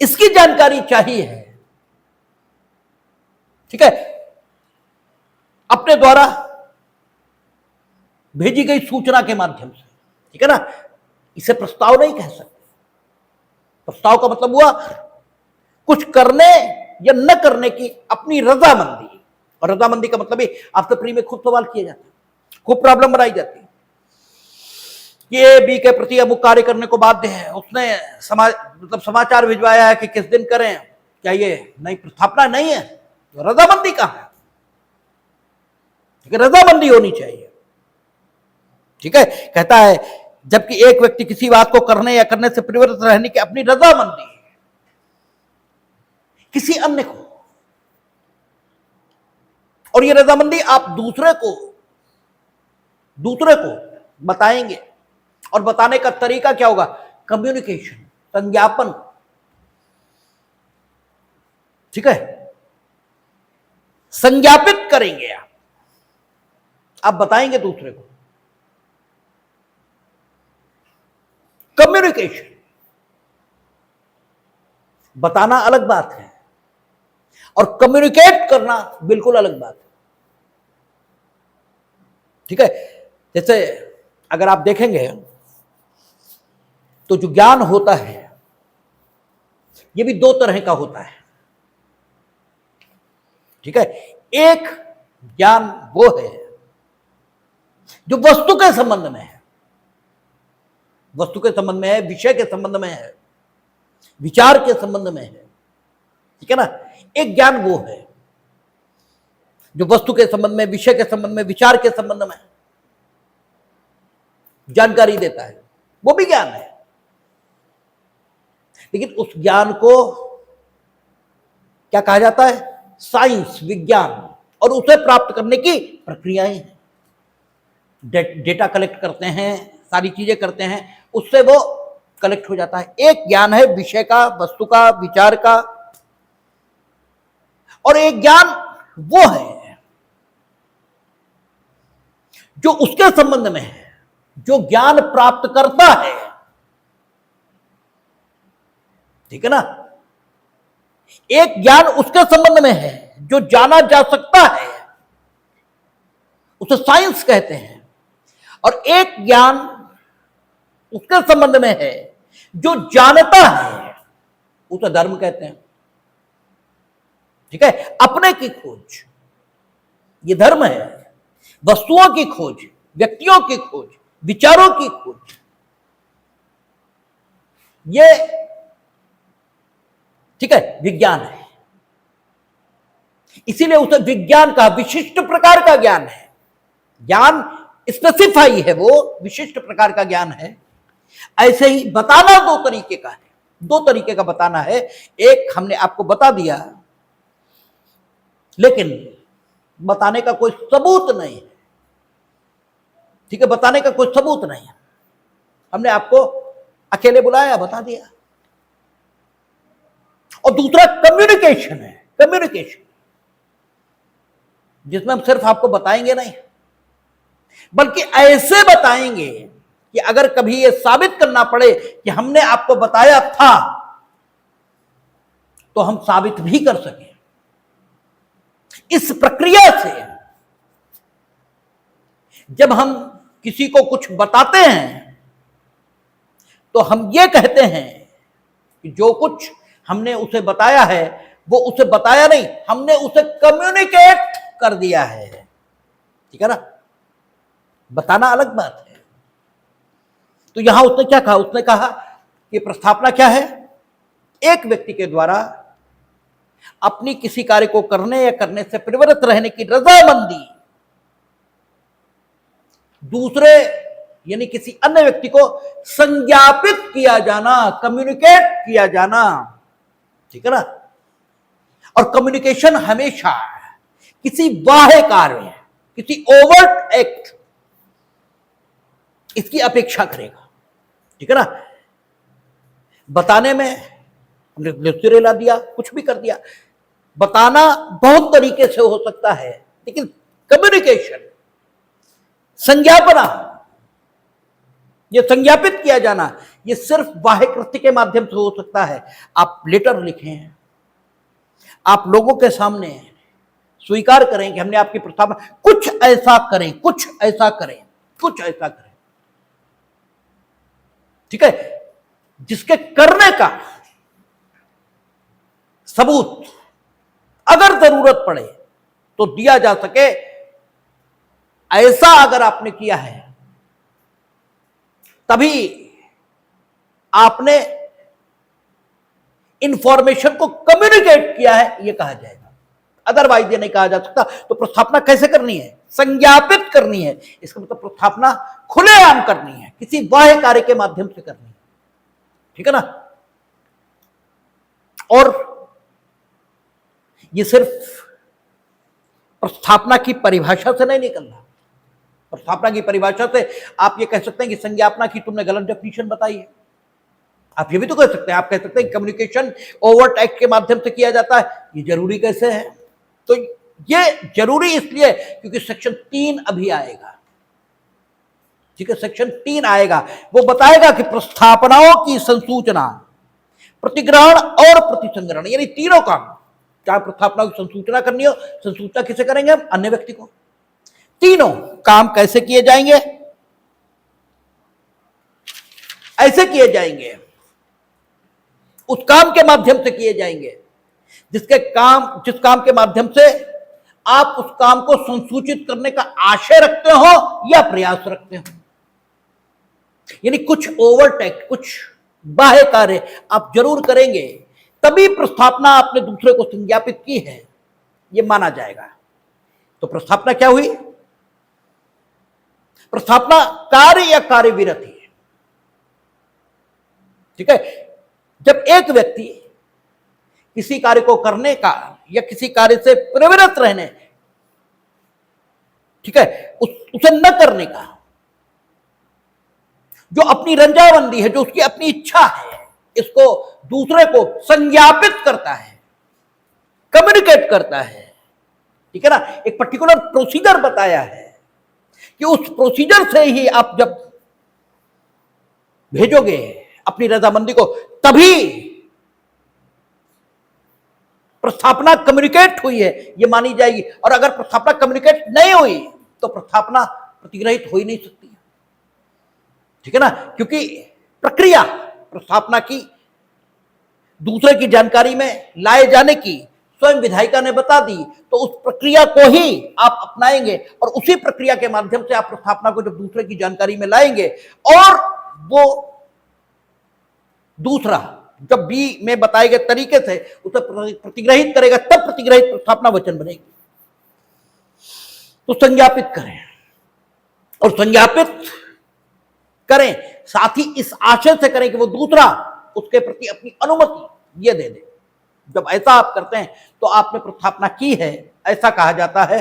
इसकी जानकारी चाहिए है, ठीक है, अपने द्वारा भेजी गई सूचना के माध्यम से, ठीक है ना। इसे प्रस्ताव नहीं कह सकते। प्रस्ताव का मतलब हुआ कुछ करने या न करने की अपनी रजामंदी, और रजामंदी का मतलब ही आपसे प्री में खूब सवाल किए जाते हैं, खूब प्रॉब्लम बनाई जाती है कि ए बी के प्रति अमुक कार्य करने को बाध्य है, उसने समाचार भिजवाया है कि किस दिन करें, क्या ये नई प्रस्थापना नहीं है, तो रजामंदी कहां है, ठीक है, रजामंदी होनी चाहिए, ठीक है। कहता है जबकि एक व्यक्ति किसी बात को करने या करने से प्रवृत्त रहने की अपनी रजामंदी किसी अन्य को, और ये रजामंदी आप दूसरे को बताएंगे, और बताने का तरीका क्या होगा, कम्युनिकेशन, संज्ञापन, ठीक है, संज्ञापित करेंगे, आप बताएंगे दूसरे को, कम्युनिकेशन। बताना अलग बात है, और कम्युनिकेट करना बिल्कुल अलग बात है। ठीक है, जैसे अगर आप देखेंगे तो जो ज्ञान होता है ये भी दो तरह का होता है। ठीक है, एक ज्ञान वो है जो वस्तु के संबंध में है, वस्तु के संबंध में है, विषय के संबंध में है, विचार के संबंध में है। ठीक है ना, एक ज्ञान वो है जो वस्तु के संबंध में, विषय के संबंध में, विचार के संबंध में जानकारी देता है, वो भी ज्ञान है। लेकिन उस ज्ञान को क्या कहा जाता है? साइंस, विज्ञान, और उसे प्राप्त करने की प्रक्रियाएं हैं। डेटा कलेक्ट करते हैं, सारी चीजें करते हैं, उससे वो कलेक्ट हो जाता है। एक ज्ञान है विषय का, वस्तु का, विचार का, और एक ज्ञान वो है जो उसके संबंध में है, जो ज्ञान प्राप्त करता है। ठीक है ना, एक ज्ञान उसके संबंध में है जो जाना जा सकता है, उसे साइंस कहते हैं, और एक ज्ञान उसके संबंध में है जो जानता है, उसे धर्म कहते हैं। ठीक है, अपने की खोज ये धर्म है, वस्तुओं की खोज, व्यक्तियों की खोज, विचारों की खोज, ये ठीक है विज्ञान है। इसीलिए उसे विज्ञान का विशिष्ट प्रकार का ज्ञान है। ज्ञान स्पेसिफाई है, वो विशिष्ट प्रकार का ज्ञान है। ऐसे ही बताना दो तरीके का है, दो तरीके का बताना है। एक हमने आपको बता दिया, लेकिन बताने का कोई सबूत नहीं है। ठीक है, बताने का कोई सबूत नहीं है, हमने आपको अकेले बुलाया, बता दिया। और दूसरा कम्युनिकेशन है, कम्युनिकेशन, जिसमें हम सिर्फ आपको बताएंगे नहीं, बल्कि ऐसे बताएंगे कि अगर कभी यह साबित करना पड़े कि हमने आपको बताया था, तो हम साबित भी कर सकें। इस प्रक्रिया से जब हम किसी को कुछ बताते हैं तो हम ये कहते हैं कि जो कुछ हमने उसे बताया है वो उसे बताया नहीं, हमने उसे कम्युनिकेट कर दिया है। ठीक है ना, बताना अलग बात है। तो यहां उसने क्या कहा? उसने कहा कि प्रस्थापना क्या है? एक व्यक्ति के द्वारा अपनी किसी कार्य को करने या करने से प्रवृत्त रहने की रजामंदी दूसरे यानी किसी अन्य व्यक्ति को संज्ञापित किया जाना, कम्युनिकेट किया जाना। ठीक है ना, और कम्युनिकेशन हमेशा किसी बाह्य कार्य, किसी ओवर्ट एक्ट, इसकी अपेक्षा करेगा। ठीक है ना, बताने में हमने लेक्चर ला दिया, कुछ भी कर दिया, बताना बहुत तरीके से हो सकता है, लेकिन कम्युनिकेशन, संज्ञापना, ये संज्ञापित किया जाना, ये सिर्फ बाह्य कृत्य के माध्यम से हो सकता है। आप लेटर लिखें, आप लोगों के सामने स्वीकार करें कि हमने आपकी प्रस्तावना, कुछ ऐसा करें, कुछ ऐसा करें, कुछ ऐसा करें। ठीक है, जिसके करने का सबूत अगर जरूरत पड़े तो दिया जा सके। ऐसा अगर आपने किया है तभी आपने इंफॉर्मेशन को कम्युनिकेट किया है, यह कहा जाएगा। अदरवाइज ये नहीं कहा जा सकता। तो प्रस्थापना कैसे करनी है? संज्ञापित करनी है। इसका मतलब प्रस्थापना खुलेआम करनी है, किसी बाह्य कार्य के माध्यम से करनी है। ठीक है ना, और ये सिर्फ प्रस्थापना की परिभाषा से नहीं निकल रहा। प्रस्थापना की परिभाषा से आप ये कह सकते हैं कि संज्ञापना की तुमने गलत डेफिनेशन बताई है। आप ये भी तो कह सकते हैं, आप कह सकते हैं कम्युनिकेशन ओवर्ट एक्ट के माध्यम से किया जाता है, ये जरूरी कैसे है? तो ये जरूरी इसलिए क्योंकि सेक्शन 3 अभी आएगा। ठीक है, सेक्शन 3 आएगा, वो बताएगा कि प्रस्थापनाओं की संसूचना, प्रतिग्रहण और प्रतिसंग्रहण, यानी तीनों काम चाहे प्रस्थापना की संसूचना करनी हो, संसूचना किसे करेंगे हम? अन्य व्यक्ति को। तीनों काम कैसे किए जाएंगे? ऐसे किए जाएंगे, उस काम के माध्यम से किए जाएंगे जिस काम के माध्यम से आप उस काम को संसूचित करने का आशय रखते हो या प्रयास रखते हो। यानी कुछ ओवरटेक, कुछ बाह्य कार्य आप जरूर करेंगे, तभी प्रस्थापना आपने दूसरे को संज्ञापित की है, यह माना जाएगा। तो प्रस्थापना क्या हुई? प्रस्थापना कार्य या कार्य विरति। ठीक है, जब एक व्यक्ति किसी कार्य को करने का या किसी कार्य से प्रवृत्त रहने, ठीक है, उसे न करने का जो अपनी रंजाबंदी है, जो उसकी अपनी इच्छा है, इसको दूसरे को संज्ञापित करता है, कम्युनिकेट करता है। ठीक है ना, एक पर्टिकुलर प्रोसीजर बताया है कि उस प्रोसीजर से ही आप जब भेजोगे अपनी रजामंदी को, तभी प्रस्थापना कम्युनिकेट हुई है ये मानी जाएगी। और अगर प्रस्थापना कम्युनिकेट नहीं हुई तो प्रस्थापना प्रतिग्रहित हो ही नहीं सकती। ठीक है ना, क्योंकि प्रक्रिया प्रस्थापना की दूसरे की जानकारी में लाए जाने की स्वयं विधायिका ने बता दी, तो उस प्रक्रिया को ही आप अपनाएंगे और उसी प्रक्रिया के माध्यम से आप प्रस्थापना को जब दूसरे की जानकारी में लाएंगे और वो दूसरा जब बी में बताए गए तरीके से उसे प्रतिग्रहित करेगा, तब प्रतिग्रहित प्रस्थापना वचन बनेगी। तो संज्ञापित करें और संज्ञापित करें, साथ ही इस आशय से करें कि वो दूसरा उसके प्रति अपनी अनुमति ये दे दे। जब ऐसा आप करते हैं तो आपने प्रस्थापना की है, ऐसा कहा जाता है।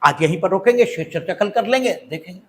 आज यहीं पर रोकेंगे, शेष चर्चा कल कर लेंगे, देखेंगे।